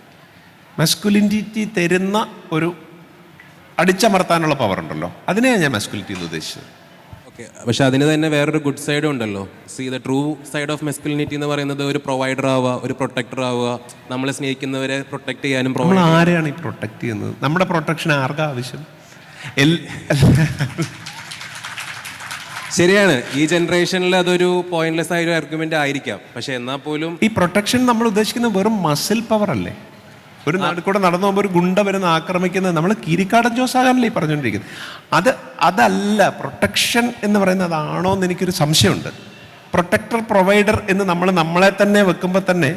മസ്കുലിനിറ്റി തരുന്ന ഒരു അടിച്ചമർത്താനുള്ള പവർ ഉണ്ടല്ലോ, അതിനെയാണ് ഞാൻ മസ്കുലിനിറ്റി എന്ന് ഉദ്ദേശിച്ചത്. ഓക്കെ, പക്ഷെ അതിന് തന്നെ വേറൊരു ഗുഡ് സൈഡും ഉണ്ടല്ലോ. See the true side of masculinity എന്ന് പറയുന്നത് ഒരു പ്രൊവൈഡർ ആവുക, ഒരു പ്രൊട്ടക്ടർ ആവുക, നമ്മളെ സ്നേഹിക്കുന്നവരെ പ്രൊട്ടക്ട് ചെയ്യാനും. നമ്മൾ ആരെയാണ് ഈ പ്രൊട്ടക്ട് ചെയ്യുന്നത്? നമ്മുടെ പ്രൊട്ടക്ഷൻ ആർക്കാ ആവശ്യം? ശരിയാണ്, ഈ ജനറേഷനിൽ അതൊരു പോയിന്റ്ലെസ് ആയ ഒരു ആർഗ്യുമെന്റ് ആയിരിക്കാം. പക്ഷെ എന്നാൽ പോലും ഈ പ്രൊട്ടക്ഷൻ നമ്മൾ ഉദ്ദേശിക്കുന്ന വെറും മസിൽ പവർ അല്ലേ? ഒരു നാട്ടിൽ കൂടെ നടന്നു പോകുമ്പോൾ ഒരു ഗുണ്ട വരുന്ന ആക്രമിക്കുന്നത് നമ്മൾ കീരിക്കാടൻ ജോസാകാനല്ലേ ഈ പറഞ്ഞുകൊണ്ടിരിക്കുന്നത്. അതല്ല പ്രൊട്ടക്ഷൻ എന്ന് പറയുന്നത്. അതാണോ എന്ന് എനിക്കൊരു സംശയമുണ്ട്. പ്രൊട്ടക്ടർ പ്രൊവൈഡർ എന്ന് നമ്മളെ തന്നെ വെക്കുമ്പോൾ തന്നെ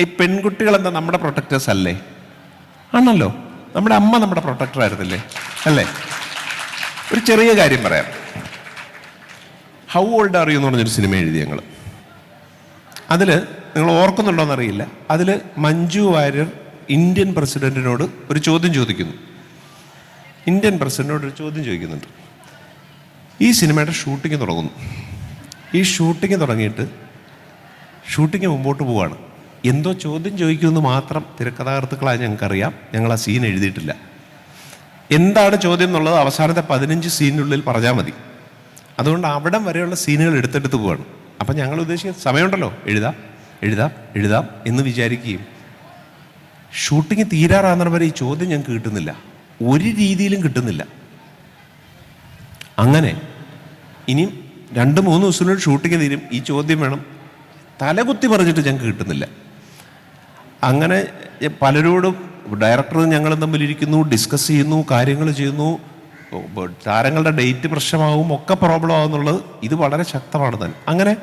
ഈ പെൺകുട്ടികൾ എന്താ നമ്മുടെ പ്രൊട്ടക്ടേഴ്സ് അല്ലേ? ആണല്ലോ. നമ്മുടെ അമ്മ നമ്മുടെ പ്രൊട്ടക്ടർ ആയിരുന്നില്ലേ? അല്ലേ? ഒരു ചെറിയ കാര്യം പറയാം. ഹൗ ഓൾഡ് ആർ യു എന്ന് പറഞ്ഞൊരു സിനിമ എഴുതി ഞങ്ങൾ. അതിൽ നിങ്ങൾ ഓർക്കുന്നുണ്ടോ എന്നറിയില്ല, അതിൽ മഞ്ജു വാര്യർ ഇന്ത്യൻ പ്രസിഡന്റിനോട് ഒരു ചോദ്യം ചോദിക്കുന്നു. ഇന്ത്യൻ പ്രസിഡന്റിനോട് ഒരു ചോദ്യം ചോദിക്കുന്നുണ്ട്. ഈ സിനിമയുടെ ഷൂട്ടിംഗ് തുടങ്ങുന്നു. ഈ ഷൂട്ടിംഗ് തുടങ്ങിയിട്ട് ഷൂട്ടിംഗ് മുമ്പോട്ട് പോവാണ്. എന്തോ ചോദ്യം ചോദിക്കുമെന്ന് മാത്രം തിരക്കഥാകൃത്തുക്കളായ ഞങ്ങൾക്കറിയാം. ഞങ്ങൾ ആ സീൻ എഴുതിയിട്ടില്ല. എന്താണ് ചോദ്യം എന്നുള്ളത് അവസാനത്തെ 15 സീനിനുള്ളിൽ പറഞ്ഞാൽ മതി. അതുകൊണ്ട് അവിടം വരെയുള്ള സീനുകൾ എടുത്തെടുത്ത് പോവാണ്. അപ്പം ഞങ്ങൾ ഉദ്ദേശിക്കുന്ന സമയമുണ്ടല്ലോ, എഴുതാം എന്ന് വിചാരിക്കുകയും ഷൂട്ടിങ് തീരാറാകുന്ന വരെ ഈ ചോദ്യം ഞങ്ങൾക്ക് കിട്ടുന്നില്ല, ഒരു രീതിയിലും കിട്ടുന്നില്ല. അങ്ങനെ ഇനിയും 2-3 ദിവസത്തിനുള്ളിൽ ഷൂട്ടിങ് തീരും, ഈ ചോദ്യം വേണം. തലകുത്തി പറഞ്ഞിട്ട് ഞങ്ങൾക്ക് കിട്ടുന്നില്ല. അങ്ങനെ പലരോടും ഡയറക്ടറും ഞങ്ങളും തമ്മിലിരിക്കുന്നു, ഡിസ്കസ് ചെയ്യുന്നു, കാര്യങ്ങൾ ചെയ്യുന്നു. താരങ്ങളുടെ ഡേറ്റ് പ്രശ്നമാവും, ഒക്കെ പ്രോബ്ലം ആവുന്നുള്ളത് ഇത് വളരെ ശക്തമാണ് തന്നെ. അങ്ങനെ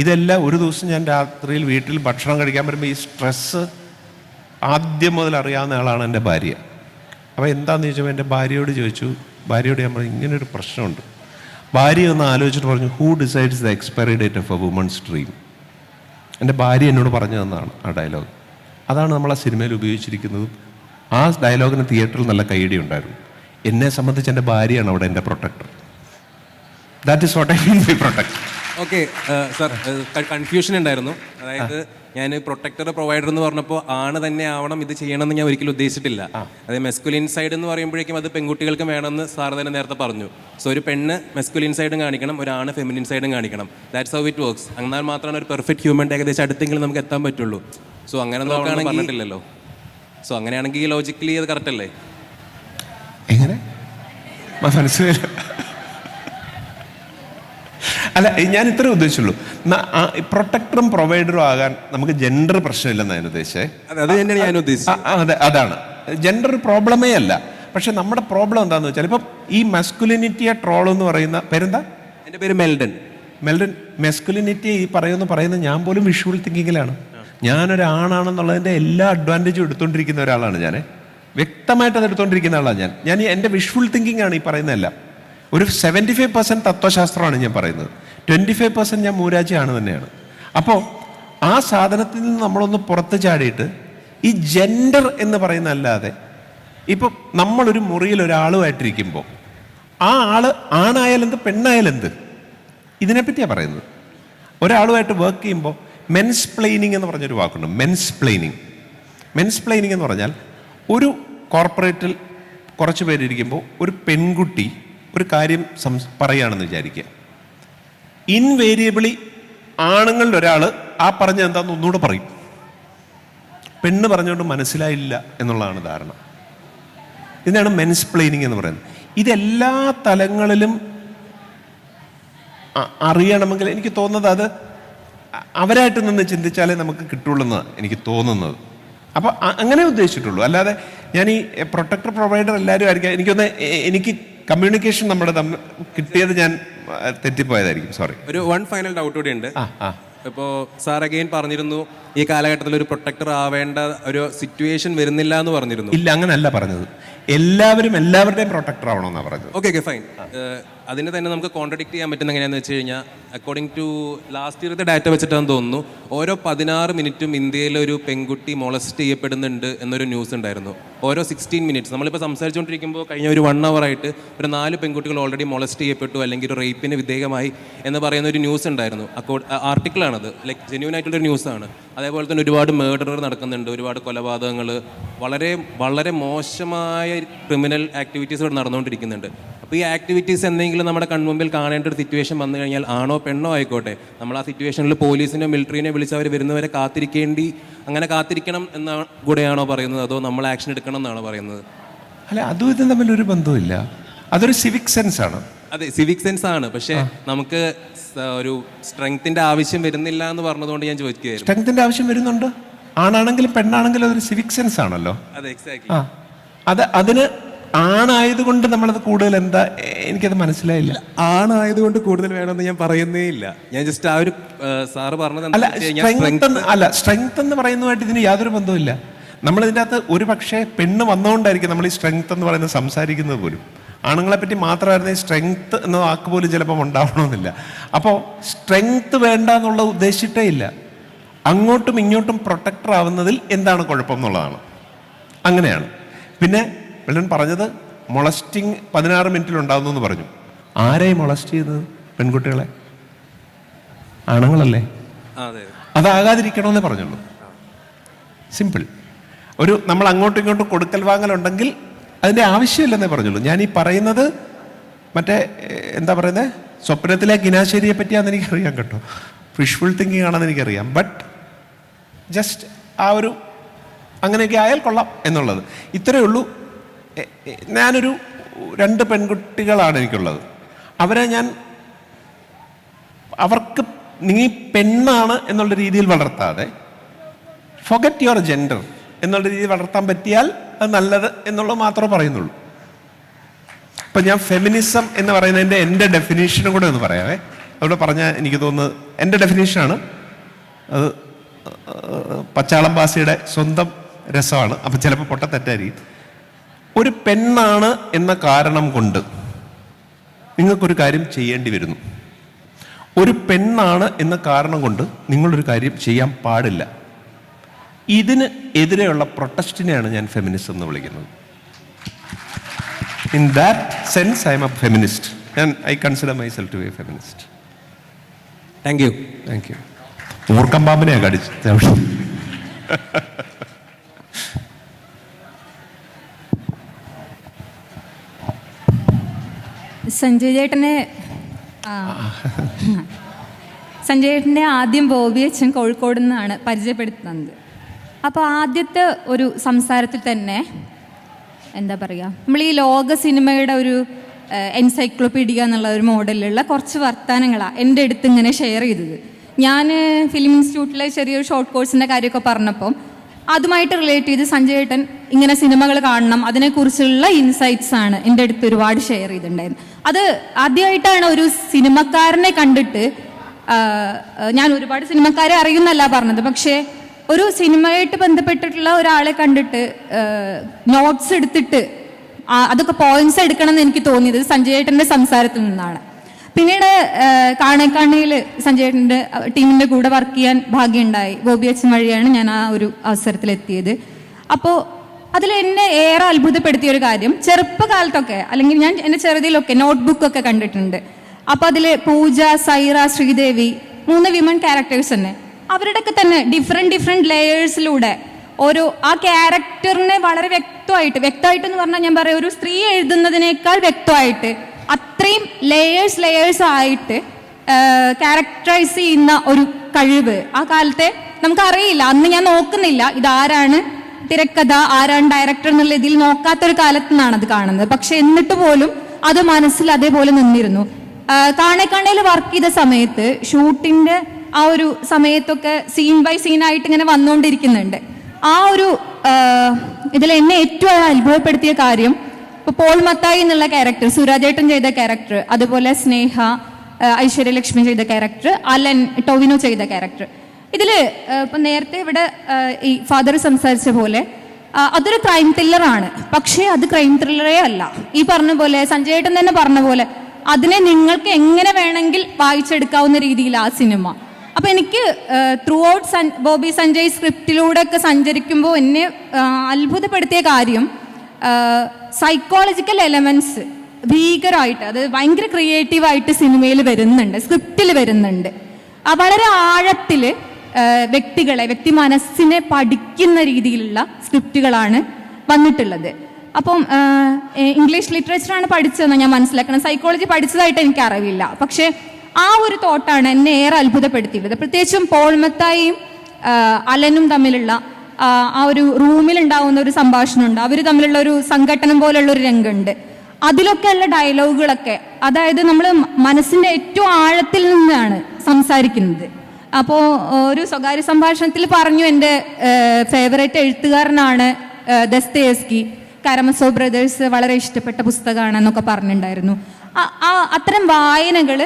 ഇതെല്ലാം ഒരു ദിവസം ഞാൻ രാത്രിയിൽ വീട്ടിൽ ഭക്ഷണം കഴിക്കാൻ വരുമ്പോൾ ഈ സ്ട്രെസ്സ് ആദ്യം മുതൽ അറിയാവുന്ന ആളാണ് എൻ്റെ ഭാര്യ. അപ്പോൾ എന്താണെന്ന് ചോദിച്ചപ്പോൾ എൻ്റെ ഭാര്യയോട് ചോദിച്ചു, ഭാര്യയോട് ഞാൻ പറഞ്ഞു ഇങ്ങനൊരു പ്രശ്നമുണ്ട്. ഭാര്യ ഒന്ന് ആലോചിച്ചിട്ട് പറഞ്ഞു, who decides the expiry date of a woman's dream? എൻ്റെ ഭാര്യ എന്നോട് പറഞ്ഞു തന്നതാണ് ആ ഡയലോഗ്. അതാണ് നമ്മൾ ആ സിനിമയിൽ ഉപയോഗിച്ചിരിക്കുന്നതും. ആ ഡയലോഗിന് തിയേറ്ററിൽ നല്ല കൈയടി ഉണ്ടായിരുന്നു. എന്നെ സംബന്ധിച്ച് എൻ്റെ ഭാര്യയാണ് അവിടെ എൻ്റെ protector. That is what I mean by protector. Okay sir, confusion ഉണ്ടായിരുന്നു. അതായത് ഞാൻ പ്രൊട്ടക്ടർ പ്രൊവൈഡർ എന്ന് പറഞ്ഞപ്പോൾ ആണ് തന്നെ ആവണം ഇത് ചെയ്യണമെന്ന് ഞാൻ ഒരിക്കലും ഉദ്ദേശിച്ചിട്ടില്ല. അതായത് മെസ്കുലിൻ സൈഡ് എന്ന് പറയുമ്പോഴേക്കും അത് പെൺകുട്ടികൾക്ക് വേണമെന്ന് സാർ തന്നെ നേരത്തെ പറഞ്ഞു. സോ ഒരു പെണ്ണ് മെസ്കുലിൻ സൈഡും കാണിക്കണം, ഒരാണ് ഫെമിനിൻ സൈഡും കാണിക്കണം. That's how it works. എന്നാൽ മാത്രമാണ് ഒരു പെർഫെക്റ്റ് ഹ്യൂമൻ ഏകദേശം അടുത്തെങ്കിലും നമുക്ക് എത്താൻ പറ്റുള്ളൂ. സോ അങ്ങനെ നോക്കുകയാണെങ്കിൽ പറഞ്ഞിട്ടില്ലല്ലോ. സോ അങ്ങനെയാണെങ്കിൽ ലോജിക്കലി അത് കറക്റ്റ് അല്ലേ? എങ്ങനെ മനസ്സിലായില്ല. അല്ല, ഞാൻ ഇത്രേ ഉദ്ദേശിച്ചുള്ളൂ. പ്രൊട്ടക്ടറും പ്രൊവൈഡറും ആകാൻ നമുക്ക് ജെൻഡർ പ്രശ്നമില്ലെന്ന് ഞാൻ ഉദ്ദേശിച്ചേ. അത് തന്നെയാണ് ഞാൻ ഉദ്ദേശിച്ചത്. അതെ, അതാണ് ജെൻഡർ പ്രോബ്ലമേ അല്ല. പക്ഷെ നമ്മുടെ പ്രോബ്ലം എന്താണെന്ന് വെച്ചാൽ ഇപ്പം ഈ മെസ്കുലിനിറ്റിയെ ട്രോൾ എന്ന് പറയുന്ന പേരെന്താ? എൻ്റെ പേര് മെൽഡൻ. മെസ്കുലിനിറ്റി ഈ പറയുന്നത് ഞാൻ പോലും വിഷ്വൽ തിങ്കിങ്ങിലാണ്. ഞാനൊരാണാണെന്നുള്ളതിൻ്റെ എല്ലാ അഡ്വാൻറ്റേജും എടുത്തുകൊണ്ടിരിക്കുന്ന ഒരാളാണ് ഞാൻ. വ്യക്തമായിട്ട് അത് എടുത്തുകൊണ്ടിരിക്കുന്ന ആളാണ് ഞാൻ. എൻ്റെ വിഷ്വൽ തിങ്കിങ് ആണ് ഈ പറയുന്നതെല്ലാം. ഒരു 75% തത്വശാസ്ത്രമാണ് ഞാൻ പറയുന്നത്, 25% ഞാൻ മൂരാജിയാണ് തന്നെയാണ്. അപ്പോൾ ആ സാധനത്തിൽ നിന്ന് നമ്മളൊന്ന് പുറത്ത് ചാടിയിട്ട് ഈ ജെൻഡർ എന്ന് പറയുന്ന അല്ലാതെ ഇപ്പം നമ്മളൊരു മുറിയിൽ ഒരാളുമായിട്ടിരിക്കുമ്പോൾ ആ ആൾ ആണായാലെന്ത് പെണ്ണായാലെന്ത് ഇതിനെപ്പറ്റിയാണ് പറയുന്നത്. ഒരാളുമായിട്ട് വർക്ക് ചെയ്യുമ്പോൾ മെൻസ് പ്ലെയിനിങ് എന്ന് പറഞ്ഞൊരു വാക്കുണ്ട്. മെൻസ് പ്ലെയിനിങ് എന്ന് പറഞ്ഞാൽ ഒരു കോർപ്പറേറ്റിൽ കുറച്ച് പേരിരിക്കുമ്പോൾ ഒരു പെൺകുട്ടി ഒരു കാര്യം പറയുകയാണെന്ന് വിചാരിക്കുക. ഇൻവേരിയബിളി ആണുങ്ങളുടെ ഒരാൾ ആ പറഞ്ഞത് എന്താണെന്ന് ഒന്നുകൂടെ പറയും. പെണ്ണ് പറഞ്ഞുകൊണ്ട് മനസ്സിലായില്ല എന്നുള്ളതാണ് ധാരണ. ഇതിനാണ് മെൻസ് പ്ലെയിനിങ് എന്ന് പറയുന്നത്. ഇതെല്ലാ തലങ്ങളിലും അറിയണമെങ്കിൽ എനിക്ക് തോന്നുന്നത് അത് അവരായിട്ട് നിന്ന് ചിന്തിച്ചാലേ നമുക്ക് കിട്ടുള്ളൂ എന്നാണ് എനിക്ക് തോന്നുന്നത്. അപ്പോൾ അങ്ങനെ ഉദ്ദേശിച്ചിട്ടുള്ളൂ. അല്ലാതെ ഞാൻ ഈ പ്രൊട്ടക്ടർ പ്രൊവൈഡർ എല്ലാവരും ആയിരിക്കാം. എനിക്ക് കമ്മ്യൂണിക്കേഷൻ നമ്മുടെ കിട്ടിയത് ഞാൻ തെറ്റിപ്പോയതായിരിക്കും, സോറി. ഒരു ഫൈനൽ ഡൗട്ട് കൂടി ഉണ്ട്. ഇപ്പോൾ സാർ അഗെയിൻ പറഞ്ഞിരുന്നു ഈ കാലഘട്ടത്തിൽ ഒരു പ്രൊട്ടക്ടർ ആവേണ്ട ഒരു സിറ്റുവേഷൻ വരുന്നില്ല എന്ന് പറഞ്ഞിരുന്നു. ഇല്ല, അങ്ങനല്ല പറഞ്ഞത്. എല്ലാവരുടെയും പ്രൊട്ടക്ടർ ആവണമെന്നാണ് പറഞ്ഞത്. Okay fine. അതിനെ തന്നെ നമുക്ക് കോൺട്രഡിക്ട് ചെയ്യാൻ പറ്റുന്ന എങ്ങനെയാണെന്ന് വെച്ച് കഴിഞ്ഞാൽ അക്കോർഡിംഗ് ടു ലാസ്റ്റ് ഇയറത്തെ ഡാറ്റ വെച്ചിട്ടാണെന്ന് തോന്നുന്നു, ഓരോ 16 മിനിറ്റും ഇന്ത്യയിൽ ഒരു പെൺകുട്ടി മൊളസ്റ്റ് ചെയ്യപ്പെടുന്നുണ്ട് എന്നൊരു ന്യൂസ് ഉണ്ടായിരുന്നു. ഓരോ 16 മിനിറ്റ്സ് നമ്മളിപ്പോൾ സംസാരിച്ചുകൊണ്ടിരിക്കുമ്പോൾ കഴിഞ്ഞ ഒരു 1 hour ആയിട്ട് ഒരു 4 പെൺകുട്ടികൾ ഓൾറെഡി മൊളസ്റ്റ് ചെയ്യപ്പെട്ടു അല്ലെങ്കിൽ ഒരു റേപ്പിന് വിധേയമായി എന്ന് പറയുന്ന ഒരു ന്യൂസ് ഉണ്ടായിരുന്നു. ആർട്ടിക്കിളാണത്, ലൈക്ക് ജെന്യൂൻ ആയിട്ടുള്ളൊരു ന്യൂസാണ്. അതേപോലെ തന്നെ ഒരുപാട് മേർഡർ നടക്കുന്നുണ്ട്, ഒരുപാട് കൊലപാതകങ്ങൾ, വളരെ വളരെ മോശമായ ക്രിമിനൽ ആക്ടിവിറ്റീസ് ഇവിടെ നടന്നുകൊണ്ടിരിക്കുന്നുണ്ട്. അപ്പോൾ ഈ ആക്ടിവിറ്റീസ് എന്തെങ്കിലും നമ്മുടെ കൺമുമ്പിൽ കാണേണ്ട ഒരു സിറ്റുവേഷൻ വന്നു കഴിഞ്ഞാൽ ആണോ പെണ്ണോ ആയിക്കോട്ടെ, നമ്മൾ ആ സിറ്റുവേഷനിൽ പോലീസിനെ മിലിറ്ററിനെ വിളിച്ച് അവർ വരുന്നവരെ അങ്ങനെ കാത്തിരിക്കണം എന്ന കൂടെയാണോ പറയുന്നത്, അതോ നമ്മൾ ആക്ഷൻ എടുക്കണം എന്നാണോ പറയുന്നത്? അല്ല, അതും ഇതും തമ്മിലൊരു ബന്ധമില്ല. അതൊരു സിവിക് സെൻസ് ആണ്. അതെ, സിവിക് സെൻസ് ആണ്. പക്ഷേ നമുക്ക് ഒരു സ്ട്രെങ്ത്തിന്റെ ആവശ്യം വരുന്നില്ല എന്ന് പറഞ്ഞതുകൊണ്ട് ഞാൻ ചോദിക്കുകയായിരുന്നു. സ്ട്രെങ്ത്തിന്റെ ആവശ്യം വരുന്നുണ്ട്. ആണാണെങ്കിലും പെണ്ണാണെങ്കിലും അതൊരു സിവിക് സെൻസ് ആണല്ലോ. അതെ, എക്സാക്ട്ലി. അതിന് ആണായതുകൊണ്ട് നമ്മളത് കൂടുതൽ എന്താ, എനിക്കത് മനസ്സിലായില്ല. ആണായതുകൊണ്ട് കൂടുതൽ വേണമെന്ന് ഞാൻ പറയുന്നേ ഇല്ല. ഞാൻ ജസ്റ്റ് ആ ഒരു സാറ് പറഞ്ഞത് സ്ട്രെങ്ത് എന്ന് പറയുന്നതുമായിട്ട് ഇതിന് യാതൊരു ബന്ധവുമില്ല. നമ്മളിതിൻ്റെ അകത്ത് ഒരു പക്ഷേ പെണ്ണ് വന്നുകൊണ്ടായിരിക്കും നമ്മൾ ഈ സ്ട്രെങ്ത് എന്ന് പറയുന്നത് സംസാരിക്കുന്നത് പോലും. ആണുങ്ങളെ പറ്റി മാത്രമായിരുന്നു ഈ സ്ട്രെങ്ത് എന്ന വാക്ക് പോലും ചിലപ്പം ഉണ്ടാവണമെന്നില്ല. അപ്പോൾ സ്ട്രെങ്ത് വേണ്ട എന്നുള്ള ഉദ്ദേശിച്ചിട്ടേ ഇല്ല. അങ്ങോട്ടും ഇങ്ങോട്ടും പ്രൊട്ടക്ടർ ആവുന്നതിൽ എന്താണ് കുഴപ്പം എന്നുള്ളതാണ്. അങ്ങനെയാണ്. പിന്നെ വെള്ളൻ പറഞ്ഞത് മൊളസ്റ്റിങ് 16 മിനിറ്റിൽ ഉണ്ടാകുന്നു എന്ന് പറഞ്ഞു. ആരെയും മൊളസ്റ്റ് ചെയ്തത്? പെൺകുട്ടികളെ, ആണുങ്ങളല്ലേ. അതാകാതിരിക്കണമെന്നേ പറഞ്ഞുള്ളൂ. സിമ്പിൾ. നമ്മൾ അങ്ങോട്ടും ഇങ്ങോട്ടും കൊടുക്കൽ വാങ്ങലുണ്ടെങ്കിൽ അതിൻ്റെ ആവശ്യമില്ലെന്നേ പറഞ്ഞുള്ളൂ. ഞാൻ ഈ പറയുന്നത് മറ്റേ എന്താ പറയുന്നത്, സ്വപ്നത്തിലെ കിനാശ്ശേരിയെ പറ്റിയാണെന്ന് എനിക്കറിയാം കേട്ടോ, വിഷ്വൽ തിങ്കിങ് ആണെന്ന് എനിക്കറിയാം. ബട്ട് ജസ്റ്റ് ആ ഒരു അങ്ങനെയൊക്കെ ആയാൽ കൊള്ളാം എന്നുള്ളത് ഇത്രയേ ഉള്ളൂ. ഞാനൊരു 2 പെൺകുട്ടികളാണ് എനിക്കുള്ളത്. അവരെ ഞാൻ അവർക്ക് നീ പെണ്ണാണ് എന്നുള്ള രീതിയിൽ വളർത്താതെ ഫൊഗറ്റ് യുവർ ജെൻഡർ എന്നുള്ള രീതിയിൽ വളർത്താൻ പറ്റിയാൽ അത് നല്ലത് എന്നുള്ളത് മാത്രമേ പറയുന്നുള്ളൂ. ഇപ്പം ഞാൻ ഫെമിനിസം എന്ന് പറയുന്നതിൻ്റെ എൻ്റെ ഡെഫിനേഷനും കൂടെ ഒന്ന് പറയാവേ. അവിടെ പറഞ്ഞാൽ എനിക്ക് തോന്നുന്നത് എൻ്റെ ഡെഫിനേഷനാണ്, അത് പച്ചാളം ബാസിയുടെ സ്വന്തം രസമാണ്. അപ്പം ചിലപ്പോൾ പൊട്ടത്തെറ്റായിരിക്കും. ഒരു പെണ്ണാണ് എന്ന കാരണം കൊണ്ട് നിങ്ങൾക്കൊരു കാര്യം ചെയ്യേണ്ടി വരുന്നു. ഒരു പെണ്ണാണ് എന്ന കാരണം കൊണ്ട് നിങ്ങളൊരു കാര്യം ചെയ്യാൻ പാടില്ല. ഇതിന് എതിരെയുള്ള പ്രൊട്ടസ്റ്റിനെയാണ് ഞാൻ ഫെമിനിസം എന്ന് വിളിക്കുന്നത്. In that sense I am a feminist. I consider myself to be a feminist. Thank you. Thank you. ഊർക്കം പാമ്പിനെയാ കടിച്ചത്. സഞ്ജയ് ചേട്ടനെ ആദ്യം ബോബി അച്ഛൻ കോഴിക്കോട് നിന്നാണ് പരിചയപ്പെടുത്തുന്നത്. അപ്പോൾ ആദ്യത്തെ ഒരു സംസാരത്തിൽ തന്നെ എന്താ പറയുക, നമ്മൾ ഈ ലോക സിനിമയുടെ ഒരു എൻസൈക്ലോപീഡിയ എന്നുള്ള ഒരു മോഡലിലുള്ള കുറച്ച് വർത്തമാനങ്ങളാണ് എൻ്റെ അടുത്ത് ഇങ്ങനെ ഷെയർ ചെയ്തത്. ഞാൻ ഫിലിം ഇൻസ്റ്റിറ്റ്യൂട്ടിലെ ചെറിയൊരു ഷോർട്ട് കോഴ്സിൻ്റെ കാര്യമൊക്കെ പറഞ്ഞപ്പം അതുമായിട്ട് റിലേറ്റ് ചെയ്ത് സഞ്ജയ് ഏട്ടൻ ഇങ്ങനെ സിനിമകൾ കാണണം, അതിനെക്കുറിച്ചുള്ള ഇൻസൈറ്റ്സ് ആണ് എൻ്റെ അടുത്ത് ഒരുപാട് ഷെയർ ചെയ്തിട്ടുണ്ടായിരുന്നു. അത് ആദ്യമായിട്ടാണ് ഒരു സിനിമക്കാരനെ കണ്ടിട്ട്, ഞാൻ ഒരുപാട് സിനിമക്കാരെ അറിയുന്നല്ല പറഞ്ഞത്, പക്ഷേ ഒരു സിനിമയായിട്ട് ബന്ധപ്പെട്ടിട്ടുള്ള ഒരാളെ കണ്ടിട്ട് നോട്ട്സ് എടുത്തിട്ട് അതൊക്കെ പോയിന്റ്സ് എടുക്കണം എന്ന് എനിക്ക് തോന്നിയത് സഞ്ജയ് ഏട്ടൻ്റെ സംസാരത്തിൽ നിന്നാണ്. പിന്നീട് കാണേക്കണ്ണിയിൽ സഞ്ജയ് ഏട്ടൻ്റെ ടീമിൻ്റെ കൂടെ വർക്ക് ചെയ്യാൻ ഭാഗ്യമുണ്ടായി. ബോബി അച്ഛൻ വഴിയാണ് ഞാൻ ആ ഒരു അവസരത്തിലെത്തിയത്. അപ്പോൾ അതിൽ എന്നെ ഏറെ അത്ഭുതപ്പെടുത്തിയ ഒരു കാര്യം, ചെറുപ്പകാലത്തൊക്കെ അല്ലെങ്കിൽ ഞാൻ എൻ്റെ ചെറുതിലൊക്കെ നോട്ട്ബുക്കൊക്കെ കണ്ടിട്ടുണ്ട്. അപ്പോൾ അതിൽ പൂജ, സൈറ, ശ്രീദേവി 3 വിമൺ ക്യാരക്ടേഴ്സ് തന്നെ, അവരുടെയൊക്കെ തന്നെ ഡിഫറെൻറ്റ് ലെയേഴ്സിലൂടെ ഓരോ ആ ക്യാരക്ടറിനെ വളരെ വ്യക്തമായിട്ട് എന്ന് പറഞ്ഞാൽ ഞാൻ പറയാം, ഒരു സ്ത്രീ എഴുതുന്നതിനേക്കാൾ വ്യക്തമായിട്ട് അത്രയും ലെയേഴ്സ് ആയിട്ട് ക്യാരക്ടറൈസ് ചെയ്യുന്ന ഒരു കഴിവ് ആ കാലത്തെ നമുക്കറിയില്ല. അന്ന് ഞാൻ നോക്കുന്നില്ല ഇതാരാണ് തിരക്കഥ, ആരാണ് ഡയറക്ടർ എന്നുള്ള ഇതിൽ നോക്കാത്തൊരു കാലത്ത് നിന്നാണ് അത് കാണുന്നത്. പക്ഷെ എന്നിട്ട് പോലും അത് മനസ്സിൽ അതേപോലെ നിന്നിരുന്നു. കാണേക്കണ്ണയിൽ വർക്ക് ചെയ്ത സമയത്ത് ഷൂട്ടിൻ്റെ ആ ഒരു സമയത്തൊക്കെ സീൻ ബൈ സീനായിട്ട് ഇങ്ങനെ വന്നുകൊണ്ടിരിക്കുന്നുണ്ട്. ആ ഒരു ഇതിൽ എന്നെ ഏറ്റവും അത്ഭുതപ്പെടുത്തിയ കാര്യം, ഇപ്പോൾ പോൾ മത്തായി എന്നുള്ള ക്യാരക്ടർ, സുരാജേട്ടൻ ചെയ്ത ക്യാരക്ടർ, അതുപോലെ സ്നേഹ, ഐശ്വര്യലക്ഷ്മി ചെയ്ത ക്യാരക്ടർ, അലൻ ടൊവിനോ ചെയ്ത ക്യാരക്ടർ, ഇതിൽ ഇപ്പം നേരത്തെ ഇവിടെ ഈ ഫാദർ സംസാരിച്ച പോലെ അതൊരു ക്രൈം ത്രില്ലറാണ്. പക്ഷേ അത് ക്രൈം ത്രില്ലറേ അല്ല. ഈ പറഞ്ഞ പോലെ സഞ്ജയ് ഏട്ടൻ തന്നെ പറഞ്ഞ പോലെ അതിനെ നിങ്ങൾക്ക് എങ്ങനെ വേണമെങ്കിൽ വായിച്ചെടുക്കാവുന്ന രീതിയിൽ ആ സിനിമ. അപ്പം എനിക്ക് ത്രൂ ഔട്ട് ബോബി സഞ്ജയ് സ്ക്രിപ്റ്റിലൂടെ ഒക്കെ സഞ്ചരിക്കുമ്പോൾ എന്നെ അത്ഭുതപ്പെടുത്തിയ കാര്യം, സൈക്കോളജിക്കൽ എലമെൻറ്റ്സ് ഭീകരമായിട്ട്, അത് ഭയങ്കര ക്രിയേറ്റീവായിട്ട് സിനിമയിൽ വരുന്നുണ്ട്, സ്ക്രിപ്റ്റിൽ വരുന്നുണ്ട്. വളരെ ആഴത്തിൽ വ്യക്തി മനസ്സിനെ പഠിക്കുന്ന രീതിയിലുള്ള സ്ക്രിപ്റ്റുകളാണ് വന്നിട്ടുള്ളത്. അപ്പം ഇംഗ്ലീഷ് ലിറ്ററേച്ചറാണ് പഠിച്ചതെന്ന് ഞാൻ മനസ്സിലാക്കണം, സൈക്കോളജി പഠിച്ചതായിട്ട് എനിക്ക് അറിവില്ല. പക്ഷേ ആ ഒരു തോട്ടാണ് എന്നെ ഏറെ അത്ഭുതപ്പെടുത്തിയിട്ടുള്ളത്. പ്രത്യേകിച്ചും പോൾ മത്തായിയും അലനും തമ്മിലുള്ള ആ ഒരു റൂമിലുണ്ടാവുന്ന ഒരു സംഭാഷണമുണ്ട്, അവർ തമ്മിലുള്ള ഒരു സംഘട്ടനം പോലുള്ള ഒരു രംഗമുണ്ട്. അതിലൊക്കെയുള്ള ഡയലോഗുകളൊക്കെ, അതായത് നമ്മൾ മനസ്സിൻ്റെ ഏറ്റവും ആഴത്തിൽ നിന്നാണ് സംസാരിക്കുന്നത്. അപ്പോൾ ഒരു സ്വകാര്യ സംഭാഷണത്തിൽ പറഞ്ഞു, എൻ്റെ ഫേവറേറ്റ് എഴുത്തുകാരനാണ് ദസ്തയേവ്സ്കി, കാരമസോ ബ്രദേഴ്സ് വളരെ ഇഷ്ടപ്പെട്ട പുസ്തകമാണെന്നൊക്കെ പറഞ്ഞിട്ടുണ്ടായിരുന്നു. അത്തരം വായനകൾ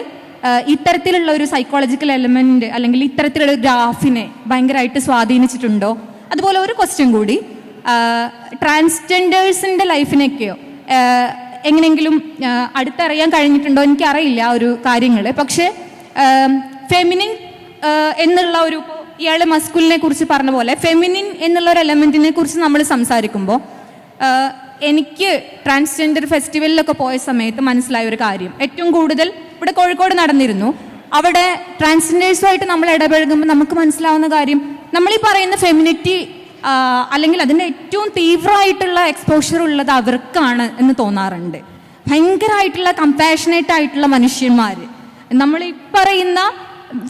ഇത്തരത്തിലുള്ള ഒരു സൈക്കോളജിക്കൽ എലമെന്റ് അല്ലെങ്കിൽ ഇത്തരത്തിലുള്ള ഗ്രാഫിനെ ഭയങ്കരമായിട്ട് സ്വാധീനിച്ചിട്ടുണ്ടോ? അതുപോലെ ഒരു ക്വസ്റ്റ്യൻ കൂടി, ട്രാൻസ്ജെൻഡേഴ്സിൻ്റെ ലൈഫിനൊക്കെയോ എങ്ങനെയെങ്കിലും അടുത്തറിയാൻ കഴിഞ്ഞിട്ടുണ്ടോ എനിക്കറിയില്ല ഒരു കാര്യങ്ങൾ. പക്ഷേ ഫെമിനിൻ എന്നുള്ള ഒരു, ഇയാൾ മസ്കുലിനെ കുറിച്ച് പറഞ്ഞ പോലെ ഫെമിനിൻ എന്നുള്ള ഒരു എലമെൻറ്റിനെ കുറിച്ച് നമ്മൾ സംസാരിക്കുമ്പോൾ എനിക്ക് ട്രാൻസ്ജെൻഡർ ഫെസ്റ്റിവലിലൊക്കെ പോയ സമയത്ത് മനസ്സിലായ ഒരു കാര്യം, ഏറ്റവും കൂടുതൽ ഇവിടെ കോഴിക്കോട് നടന്നിരുന്നു, അവിടെ ട്രാൻസ്ജെൻഡേഴ്സുമായിട്ട് നമ്മൾ ഇടപഴകുമ്പോൾ നമുക്ക് മനസ്സിലാവുന്ന കാര്യം, നമ്മളീ പറയുന്ന ഫെമിനിറ്റി അല്ലെങ്കിൽ അതിൻ്റെ ഏറ്റവും തീവ്രമായിട്ടുള്ള എക്സ്പോഷർ ഉള്ളത് അവർക്കാണ് എന്ന് തോന്നാറുണ്ട്. ഭയങ്കരമായിട്ടുള്ള കമ്പാഷനേറ്റ് ആയിട്ടുള്ള മനുഷ്യന്മാർ, നമ്മളീ പറയുന്ന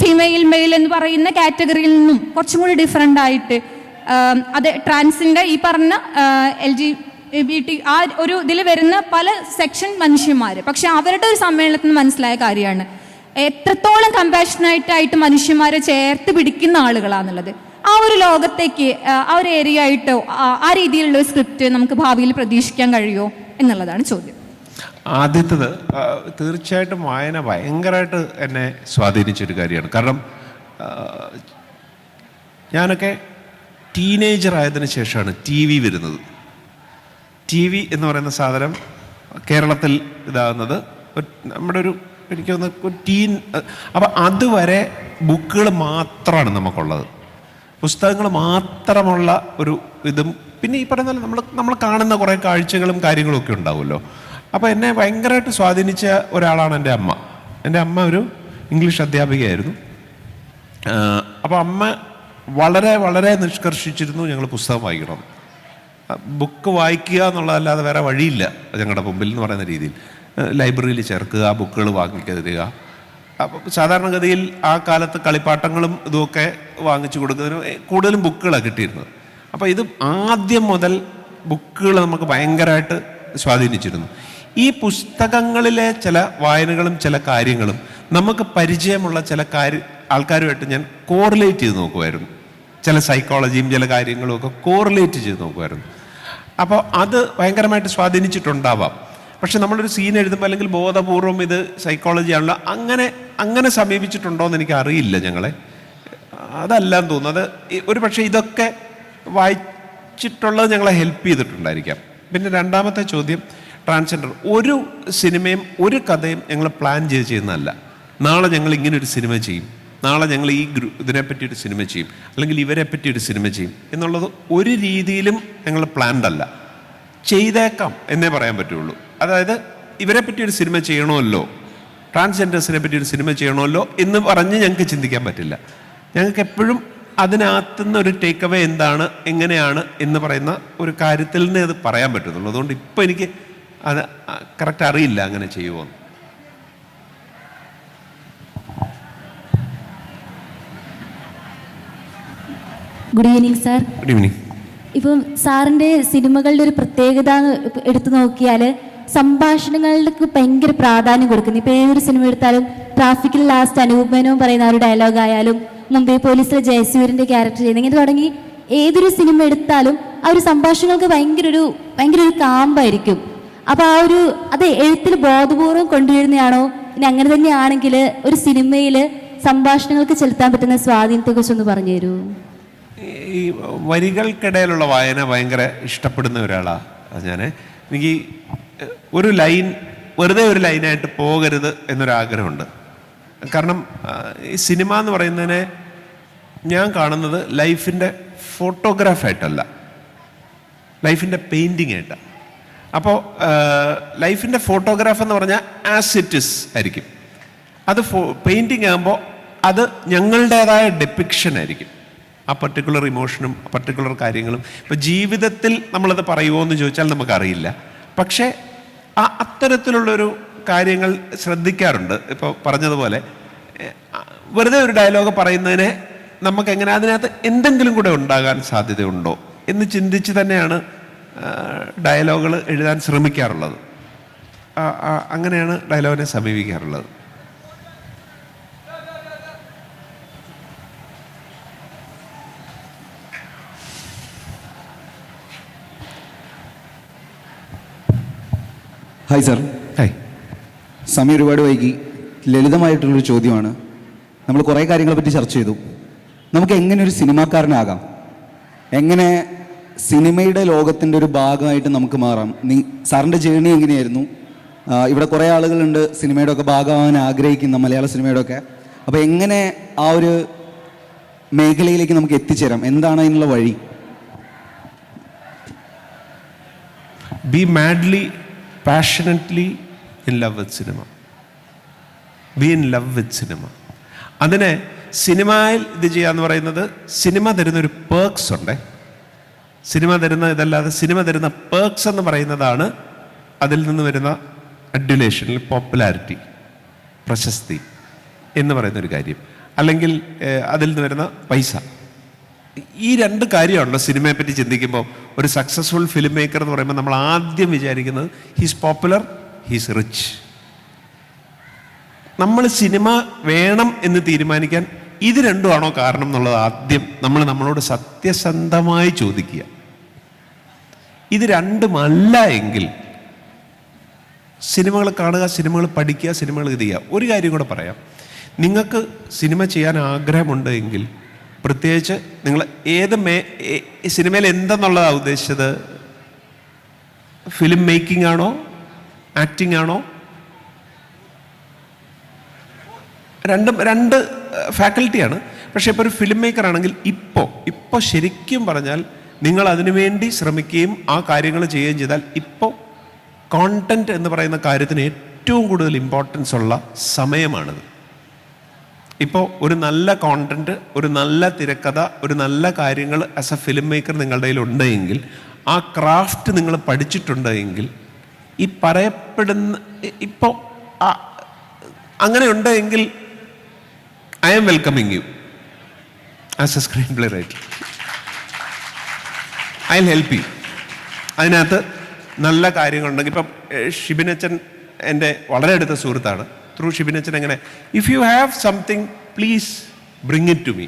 ഫീമെയിൽ മെയിൽ എന്ന് പറയുന്ന കാറ്റഗറിയിൽ നിന്നും കുറച്ചും കൂടി ഡിഫറെൻ്റ് ആയിട്ട്, അത് ട്രാൻസിൻ്റെ ഈ പറഞ്ഞ LGBT ആ ഒരു ഇതിൽ വരുന്ന പല സെക്ഷൻ മനുഷ്യന്മാർ. പക്ഷെ അവരുടെ ഒരു സമ്മേളനത്തിൽ നിന്ന് മനസ്സിലായ കാര്യമാണ്, എത്രത്തോളം കമ്പാഷനായിട്ടായിട്ട് മനുഷ്യന്മാരെ ചേർത്ത് പിടിക്കുന്ന ആളുകളാണെന്നുള്ളത്. ആ ഒരു ലോകത്തേക്ക് ആ ഒരു ഏരിയ ആയിട്ട് ആ രീതിയിലുള്ള ഒരു സ്ക്രിപ്റ്റ് നമുക്ക് ഭാവിയിൽ പ്രതീക്ഷിക്കാൻ കഴിയുമോ എന്നുള്ളതാണ് ചോദ്യം. ആദ്യത്തത് തീർച്ചയായിട്ടും വായന ഭയങ്കരമായിട്ട് എന്നെ സ്വാധീനിച്ചൊരു കാര്യമാണ്. കാരണം ഞാനൊക്കെ ടീനേജർ ആയതിനു ശേഷമാണ് ടി വി വരുന്നത്. ടി വി എന്ന് പറയുന്ന സാധനം കേരളത്തിൽ ഇതാകുന്നത് നമ്മുടെ ഒരു എനിക്ക് തോന്നുന്നു ടീൻ. അപ്പം അതുവരെ ബുക്കുകൾ മാത്രമാണ് നമുക്കുള്ളത്, പുസ്തകങ്ങൾ മാത്രമുള്ള ഒരു ഇതും പിന്നെ ഈ പറയുന്ന നമ്മൾ കാണുന്ന കുറേ കാഴ്ചകളും കാര്യങ്ങളും ഒക്കെ ഉണ്ടാവുമല്ലോ. അപ്പോൾ എന്നെ ഭയങ്കരമായിട്ട് സ്വാധീനിച്ച ഒരാളാണ് എൻ്റെ അമ്മ. എൻ്റെ അമ്മ ഒരു ഇംഗ്ലീഷ് അധ്യാപികയായിരുന്നു. അപ്പോൾ അമ്മ വളരെ വളരെ നിഷ്കർഷിച്ചിരുന്നു ഞങ്ങൾ പുസ്തകം വായിക്കണം. ബുക്ക് വായിക്കുക എന്നുള്ളതല്ലാതെ വേറെ വഴിയില്ല ഞങ്ങളുടെ മുമ്പിൽ എന്ന് പറയുന്ന രീതിയിൽ. ലൈബ്രറിയിൽ ചേർക്കുക, ബുക്കുകൾ വാങ്ങിക്കരുതുക. അപ്പം സാധാരണഗതിയിൽ ആ കാലത്ത് കളിപ്പാട്ടങ്ങളും ഇതുമൊക്കെ വാങ്ങിച്ചു കൊടുക്കുന്നതിന് കൂടുതലും ബുക്കുകളാണ് കിട്ടിയിരുന്നത്. അപ്പോൾ ഇത് ആദ്യം മുതൽ ബുക്കുകൾ നമുക്ക് ഭയങ്കരമായിട്ട് സ്വാധീനിച്ചിരുന്നു. ഈ പുസ്തകങ്ങളിലെ ചില വായനകളും ചില കാര്യങ്ങളും നമുക്ക് പരിചയമുള്ള ചില ആൾക്കാരുമായിട്ട് ഞാൻ കോറിലേറ്റ് ചെയ്ത് നോക്കുമായിരുന്നു. ചില സൈക്കോളജിയും ചില കാര്യങ്ങളും ഒക്കെ കോറിലേറ്റ് ചെയ്ത് നോക്കുമായിരുന്നു. അപ്പോൾ അത് ഭയങ്കരമായിട്ട് സ്വാധീനിച്ചിട്ടുണ്ടാവാം. പക്ഷെ നമ്മളൊരു സീൻ എഴുതുമ്പോൾ അല്ലെങ്കിൽ ബോധപൂർവം ഇത് സൈക്കോളജി ആണല്ലോ അങ്ങനെ സമീപിച്ചിട്ടുണ്ടോ എന്ന് എനിക്ക് അറിയില്ല. ഞങ്ങളെ അതല്ലാന്ന് തോന്നുന്നു. അത് ഒരു പക്ഷേ ഇതൊക്കെ വായിച്ചിട്ടുള്ളത് ഞങ്ങളെ ഹെൽപ്പ് ചെയ്തിട്ടുണ്ടായിരിക്കാം. പിന്നെ രണ്ടാമത്തെ ചോദ്യം, ട്രാൻസ്ജെൻഡർ ഒരു സിനിമയും ഒരു കഥയും ഞങ്ങൾ പ്ലാൻ ചെയ്ത് ചെയ്യുന്നതല്ല. നാളെ ഞങ്ങൾ ഇങ്ങനെ ഒരു സിനിമ ചെയ്യും, നാളെ ഞങ്ങൾ ഈ ഇതിനെപ്പറ്റി ഒരു സിനിമ ചെയ്യും, അല്ലെങ്കിൽ ഇവരെ പറ്റി ഒരു സിനിമ ചെയ്യും എന്നുള്ളത് ഒരു രീതിയിലും ഞങ്ങൾ പ്ലാൻഡ് അല്ല. ചെയ്തേക്കാം എന്നേ പറയാൻ പറ്റുള്ളൂ. അതായത് ഇവരെ പറ്റി ഒരു സിനിമ ചെയ്യണമല്ലോ, ട്രാൻസ്ജെൻഡേഴ്സിനെ പറ്റി ഒരു സിനിമ ചെയ്യണമല്ലോ എന്ന് പറഞ്ഞ് ഞങ്ങൾക്ക് ചിന്തിക്കാൻ പറ്റില്ല. ഞങ്ങൾക്ക് എപ്പോഴും അതിനകത്തുനിന്ന് ഒരു ടേക്ക് അവേ എന്താണ്, എങ്ങനെയാണ് എന്ന് പറയുന്ന ഒരു കാര്യത്തിൽ നിന്ന് അത് പറയാൻ പറ്റുന്നുള്ളൂ. അതുകൊണ്ട് ഇപ്പോൾ എനിക്ക് അത് കറക്റ്റ് അറിയില്ല അങ്ങനെ ചെയ്യുമോ. Good evening sir. Good evening. ഇപ്പം സാറിൻ്റെ സിനിമകളുടെ ഒരു പ്രത്യേകത എടുത്തു നോക്കിയാൽ സംഭാഷണങ്ങൾക്ക് ഭയങ്കര പ്രാധാന്യം കൊടുക്കുന്നു. ഇപ്പോൾ ഏതൊരു സിനിമ എടുത്താലും ട്രാഫിക്കിൽ ലാസ്റ്റ് അനൂപ് മേനോൻ പറയുന്ന ആ ഒരു ഡയലോഗ് ആയാലും, മുംബൈ പോലീസിലെ ജയസൂര്യൻ്റെ ക്യാരക്ടർ ചെയ്യുന്നത്, ഇങ്ങനെ തുടങ്ങി ഏതൊരു സിനിമ എടുത്താലും ആ ഒരു സംഭാഷണങ്ങൾക്ക് ഭയങ്കര ഒരു കാമ്പായിരിക്കും. അപ്പോൾ അത് എഴുത്തിൽ ബോധപൂർവം കൊണ്ടുവരുന്നതാണോ, ഇനി അങ്ങനെ തന്നെയാണെങ്കിൽ ഒരു സിനിമയിൽ സംഭാഷണങ്ങൾക്ക് ചെലുത്താൻ പറ്റുന്ന സ്വാധീനത്തെക്കുറിച്ചൊന്ന് പറഞ്ഞു തരുമോ? ഈ വരികൾക്കിടയിലുള്ള വായന ഭയങ്കര ഇഷ്ടപ്പെടുന്ന ഒരാളാണ് ഞാൻ. എനിക്ക് ഒരു ലൈൻ വെറുതെ ഒരു ലൈനായിട്ട് പോകരുത് എന്നൊരാഗ്രഹമുണ്ട്. കാരണം ഈ സിനിമ എന്ന് പറയുന്നതിനെ ഞാൻ കാണുന്നത് ലൈഫിൻ്റെ ഫോട്ടോഗ്രാഫായിട്ടല്ല, ലൈഫിൻ്റെ പെയിൻറ്റിങ് ആയിട്ടാണ്. അപ്പോൾ ലൈഫിൻ്റെ ഫോട്ടോഗ്രാഫ് എന്ന് പറഞ്ഞാൽ ആസ് ഇറ്റ് ഇസ് ആയിരിക്കും. അത് പെയിൻറ്റിങ് ആകുമ്പോൾ അത് ഞങ്ങളുടേതായ ഡെപ്പിക്ഷൻ ആയിരിക്കും. ആ പർട്ടിക്കുലർ ഇമോഷനും പർട്ടിക്കുലർ കാര്യങ്ങളും ഇപ്പോൾ ജീവിതത്തിൽ നമ്മളത് പറയുമോ എന്ന് ചോദിച്ചാൽ നമുക്കറിയില്ല. പക്ഷേ അത്തരത്തിലുള്ളൊരു കാര്യങ്ങൾ ശ്രദ്ധിക്കാറുണ്ട്. ഇപ്പോൾ പറഞ്ഞതുപോലെ വെറുതെ ഒരു ഡയലോഗ് പറയുന്നതിനെ നമുക്കെങ്ങനെ അതിനകത്ത് എന്തെങ്കിലും കൂടെ ഉണ്ടാകാൻ സാധ്യതയുണ്ടോ എന്ന് ചിന്തിച്ച് തന്നെയാണ് ഡയലോഗുകൾ എഴുതാൻ ശ്രമിക്കാറുള്ളത്. അങ്ങനെയാണ് ഡയലോഗിനെ സമീപിക്കാറുള്ളത്. Hi sir. ഹായ്. സമയം ഒരുപാട് വൈകി. ലളിതമായിട്ടുള്ളൊരു ചോദ്യമാണ്. നമ്മൾ കുറേ കാര്യങ്ങളെ പറ്റി ചർച്ച ചെയ്തു. നമുക്ക് എങ്ങനെ ഒരു സിനിമാക്കാരനാകാം, എങ്ങനെ സിനിമയുടെ ലോകത്തിൻ്റെ ഒരു ഭാഗമായിട്ട് നമുക്ക് മാറാം? സാറിൻ്റെ ജേർണി എങ്ങനെയായിരുന്നു? ഇവിടെ കുറേ ആളുകളുണ്ട് സിനിമയുടെ ഒക്കെ ഭാഗമാകാൻ ആഗ്രഹിക്കുന്ന, മലയാള സിനിമയുടെ ഒക്കെ. അപ്പോൾ എങ്ങനെ ആ ഒരു മേഖലയിലേക്ക് നമുക്ക് എത്തിച്ചേരാം? എന്താണ് അതിനുള്ള വഴി? B madly passionately in love with cinema. Be in love with cinema. അതിനെ സിനിമയിൽ ഇത് ചെയ്യാന്ന് പറയുന്നത് സിനിമ തരുന്നൊരു പേർക്സ് ഉണ്ട്. സിനിമ തരുന്ന ഇതല്ലാതെ സിനിമ തരുന്ന പേർക്സ് എന്ന് പറയുന്നതാണ് അതിൽ നിന്ന് വരുന്ന അഡ്യുലേഷൻ, പോപ്പുലാരിറ്റി, പ്രശസ്തി എന്ന് പറയുന്നൊരു കാര്യം, അല്ലെങ്കിൽ അതിൽ നിന്ന് വരുന്ന പൈസ. ഈ രണ്ട് കാര്യമാണല്ലോ സിനിമയെ പറ്റി ചിന്തിക്കുമ്പോൾ. ഒരു സക്സസ്ഫുൾ ഫിലിം മേക്കർ എന്ന് പറയുമ്പോൾ നമ്മൾ ആദ്യം വിചാരിക്കുന്നത് ഹീസ് പോപ്പുലർ, ഹീസ് റിച്ച്. നമ്മൾ സിനിമ വേണം എന്ന് തീരുമാനിക്കാൻ ഇത് രണ്ടുമാണോ കാരണം എന്നുള്ളത് ആദ്യം നമ്മൾ നമ്മളോട് സത്യസന്ധമായി ചോദിക്കുക. ഇത് രണ്ടുമല്ല എങ്കിൽ സിനിമകൾ കാണുക, സിനിമകൾ പഠിക്കുക, സിനിമകൾ ഇത് ചെയ്യുക. ഒരു കാര്യം കൂടെ പറയാം, നിങ്ങൾക്ക് സിനിമ ചെയ്യാൻ ആഗ്രഹമുണ്ട് എങ്കിൽ പ്രത്യേകിച്ച് നിങ്ങൾ സിനിമയിൽ എന്തെന്നുള്ളതാണ് ഉദ്ദേശിച്ചത്? ഫിലിം മേക്കിംഗ് ആണോ, ആക്ടിംഗ് ആണോ? രണ്ട് ഫാക്കൽറ്റിയാണ്. പക്ഷേ ഇപ്പോൾ ഒരു ഫിലിം മേക്കർ ആണെങ്കിൽ ഇപ്പോൾ ശരിക്കും പറഞ്ഞാൽ നിങ്ങൾ അതിനുവേണ്ടി ശ്രമിക്കുകയും ആ കാര്യങ്ങൾ ചെയ്യുകയും ചെയ്താൽ ഇപ്പോൾ കോണ്ടന്റ് എന്ന് പറയുന്ന കാര്യത്തിന് ഏറ്റവും കൂടുതൽ ഇമ്പോർട്ടൻസ് ഉള്ള സമയമാണിത്. ഇപ്പോൾ ഒരു നല്ല കോണ്ടന്റ്, ഒരു നല്ല തിരക്കഥ, ഒരു നല്ല കാര്യങ്ങൾ ആസ് എ ഫിലിം മേക്കർ നിങ്ങളുടെ കയ്യിൽ ഉണ്ടെങ്കിൽ, ആ ക്രാഫ്റ്റ് നിങ്ങൾ പഠിച്ചിട്ടുണ്ടെങ്കിൽ, ഈ പറയപ്പെടുന്ന ഇപ്പോൾ അങ്ങനെ ഉണ്ടെങ്കിൽ I am welcoming you as a screen play writer. I will help you. അതിനകത്ത് നല്ല കാര്യങ്ങളുണ്ടെങ്കിൽ ഇപ്പം ഷിബിനച്ചൻ എൻ്റെ വളരെ അടുത്ത സുഹൃത്താണ്. ത്രൂ ഷിബിനച്ചൻ എങ്ങനെ, if you have something please bring it to me.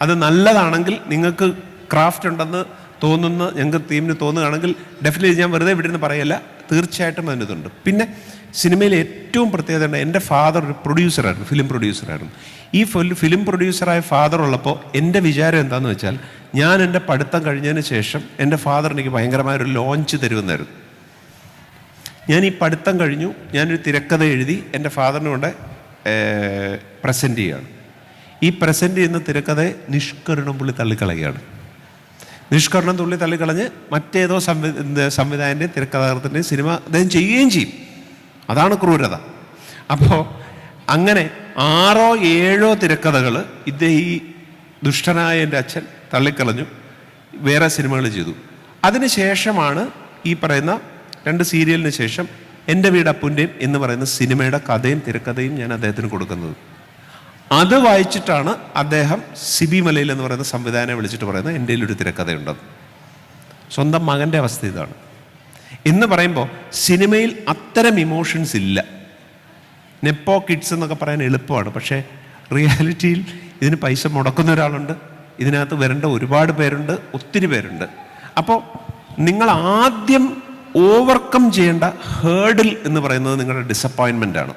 അത് നല്ലതാണെങ്കിൽ, നിങ്ങൾക്ക് ക്രാഫ്റ്റ് ഉണ്ടെന്ന് തോന്നുന്ന ഞങ്ങൾക്ക് ടീമിന് തോന്നുകയാണെങ്കിൽ ഡെഫിനറ്റ്ലി ഞാൻ വെറുതെ ഇവിടെ നിന്ന് പറയല്ല, തീർച്ചയായിട്ടും അതിനകത്തുണ്ട്. പിന്നെ സിനിമയിൽ ഏറ്റവും പ്രത്യേകത ഉണ്ട്, എൻ്റെ ഫാദർ ഒരു പ്രൊഡ്യൂസറായിരുന്നു, ഫിലിം പ്രൊഡ്യൂസറായിരുന്നു. ഈ ഫിലിം പ്രൊഡ്യൂസറായ ഫാദർ ഉള്ളപ്പോൾ എൻ്റെ വിചാരം എന്താണെന്ന് വെച്ചാൽ, ഞാൻ എൻ്റെ പഠിത്തം കഴിഞ്ഞതിന് ശേഷം എൻ്റെ ഫാദർ എനിക്ക് ഭയങ്കരമായൊരു ലോഞ്ച് തരുമെന്നായിരുന്നു. ഞാൻ ഈ പഠിത്തം കഴിഞ്ഞു, ഞാനൊരു തിരക്കഥ എഴുതി എൻ്റെ ഫാദറിനെ കൊണ്ട് പ്രസൻറ്റ് ചെയ്യുകയാണ്. ഈ പ്രസൻറ്റ് ചെയ്യുന്ന തിരക്കഥയെ നിഷ്കരുണം പുള്ളി തള്ളിക്കളയുകയാണ്. നിഷ്കരണം തുള്ളി തള്ളിക്കളഞ്ഞ് മറ്റേതോ സംവിധായകൻ്റെയും തിരക്കഥാകൃത്തിൻ്റെയും സിനിമ അദ്ദേഹം ചെയ്യുകയും ചെയ്യും. അതാണ് ക്രൂരത. അപ്പോൾ അങ്ങനെ 6 or 7 തിരക്കഥകൾ ഈ ദുഷ്ടനായ എൻ്റെ അച്ഛൻ തള്ളിക്കളഞ്ഞു, വേറെ സിനിമകൾ ചെയ്തു. അതിനുശേഷമാണ് ഈ പറയുന്ന 2 സീരിയലിന് ശേഷം എൻ്റെ വീട് അപ്പുൻ്റെയും എന്ന് പറയുന്ന സിനിമയുടെ കഥയും തിരക്കഥയും ഞാൻ അദ്ദേഹത്തിന് കൊടുക്കുന്നത്. അത് വായിച്ചിട്ടാണ് അദ്ദേഹം സിബി മലയിൽ എന്ന് പറയുന്ന സംവിധാനം വിളിച്ചിട്ട് പറയുന്നത് എൻ്റെ ഒരു തിരക്കഥയുണ്ടെന്ന്. സ്വന്തം മകൻ്റെ അവസ്ഥ ഇതാണ്. എന്ന് പറയുമ്പോൾ സിനിമയിൽ അത്തരം ഇമോഷൻസ് ഇല്ല. നെപ്പോ കിഡ്സ് എന്നൊക്കെ പറയാൻ എളുപ്പമാണ്, പക്ഷേ റിയാലിറ്റിയിൽ ഇതിന് പൈസ മുടക്കുന്ന ഒരാളുണ്ട്, ഇതിനകത്ത് വരേണ്ട ഒരുപാട് പേരുണ്ട്, ഒത്തിരി പേരുണ്ട്. അപ്പോൾ നിങ്ങൾ ആദ്യം ഓവർകം ചെയ്യേണ്ട ഹേർഡിൽ എന്ന് പറയുന്നത് നിങ്ങളുടെ ഡിസപ്പോയിൻമെൻ്റ് ആണ്.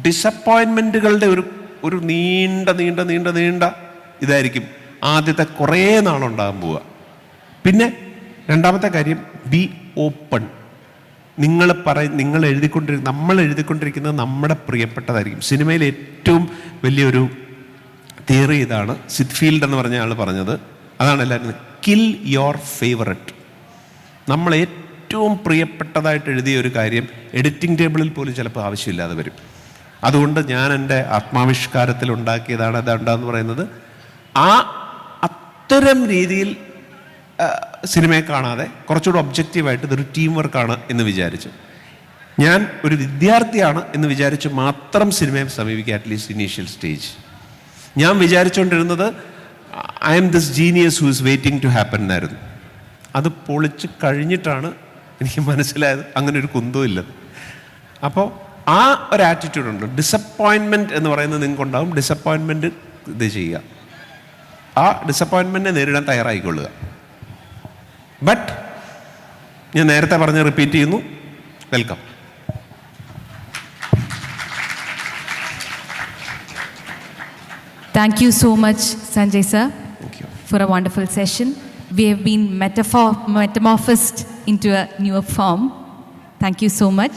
ഡിസപ്പോയിൻമെൻറ്റുകളുടെ ഒരു നീണ്ട ഇതായിരിക്കും ആദ്യത്തെ കുറേ നാളുണ്ടാകാൻ പോവുക. പിന്നെ രണ്ടാമത്തെ കാര്യം, ബി ഓപ്പൺ. നമ്മൾ എഴുതിക്കൊണ്ടിരിക്കുന്നത് നമ്മുടെ പ്രിയപ്പെട്ടതായിരിക്കും. സിനിമയിൽ ഏറ്റവും വലിയൊരു തിയറി ഇതാണ്, സിദ്ഫീൽഡ് എന്ന് പറഞ്ഞ ആൾ പറഞ്ഞത്. അതാണ് എല്ലാവരും, കിൽ യുവർ ഫേവററ്റ്. നമ്മൾ ഏറ്റവും പ്രിയപ്പെട്ടതായിട്ട് എഴുതിയ ഒരു കാര്യം എഡിറ്റിംഗ് ടേബിളിൽ പോലും ചിലപ്പോൾ ആവശ്യമില്ലാതെ വരും. അതുകൊണ്ട് ഞാൻ എൻ്റെ ആത്മാവിഷ്കാരത്തിൽ ഉണ്ടാക്കിയതാണ് അതെന്ന് പറയുന്നത്. അത്തരം രീതിയിൽ സിനിമയെ കാണാതെ കുറച്ചുകൂടി ഒബ്ജക്റ്റീവായിട്ട് ഇതൊരു ടീം വർക്കാണ് എന്ന് വിചാരിച്ചു, ഞാൻ ഒരു വിദ്യാർത്ഥിയാണ് എന്ന് വിചാരിച്ച് മാത്രം സിനിമയെ സമീപിക്കുക. അറ്റ്ലീസ്റ്റ് ഇനീഷ്യൽ സ്റ്റേജ് ഞാൻ വിചാരിച്ചുകൊണ്ടിരുന്നത് I am this genius who is waiting to happen എന്നായിരുന്നു. അത് പൊളിച്ച് കഴിഞ്ഞിട്ടാണ് എനിക്ക് മനസ്സിലായത് അങ്ങനെ ഒരു കുന്തവും ഇല്ലെന്ന്. അപ്പോൾ ആ ഒരു ആറ്റിറ്റ്യൂഡുണ്ട്. ഡിസപ്പോയിൻമെൻറ്റ് എന്ന് പറയുന്നത് നിങ്ങൾക്കുണ്ടാകും. ഡിസപ്പോയിൻമെൻറ്റ് ഇത് ചെയ്യുക, ആ ഡിസപ്പോയിൻമെൻറ്റിനെ നേരിടാൻ തയ്യാറായിക്കൊള്ളുക. ബട്ട് ഞാൻ നേരത്തെ പറഞ്ഞ് റിപ്പീറ്റ് ചെയ്യുന്നു, welcome. Thank you so much, Sanjay sir, for a wonderful session. We have been metamorphosed into a newer form. Thank you so much.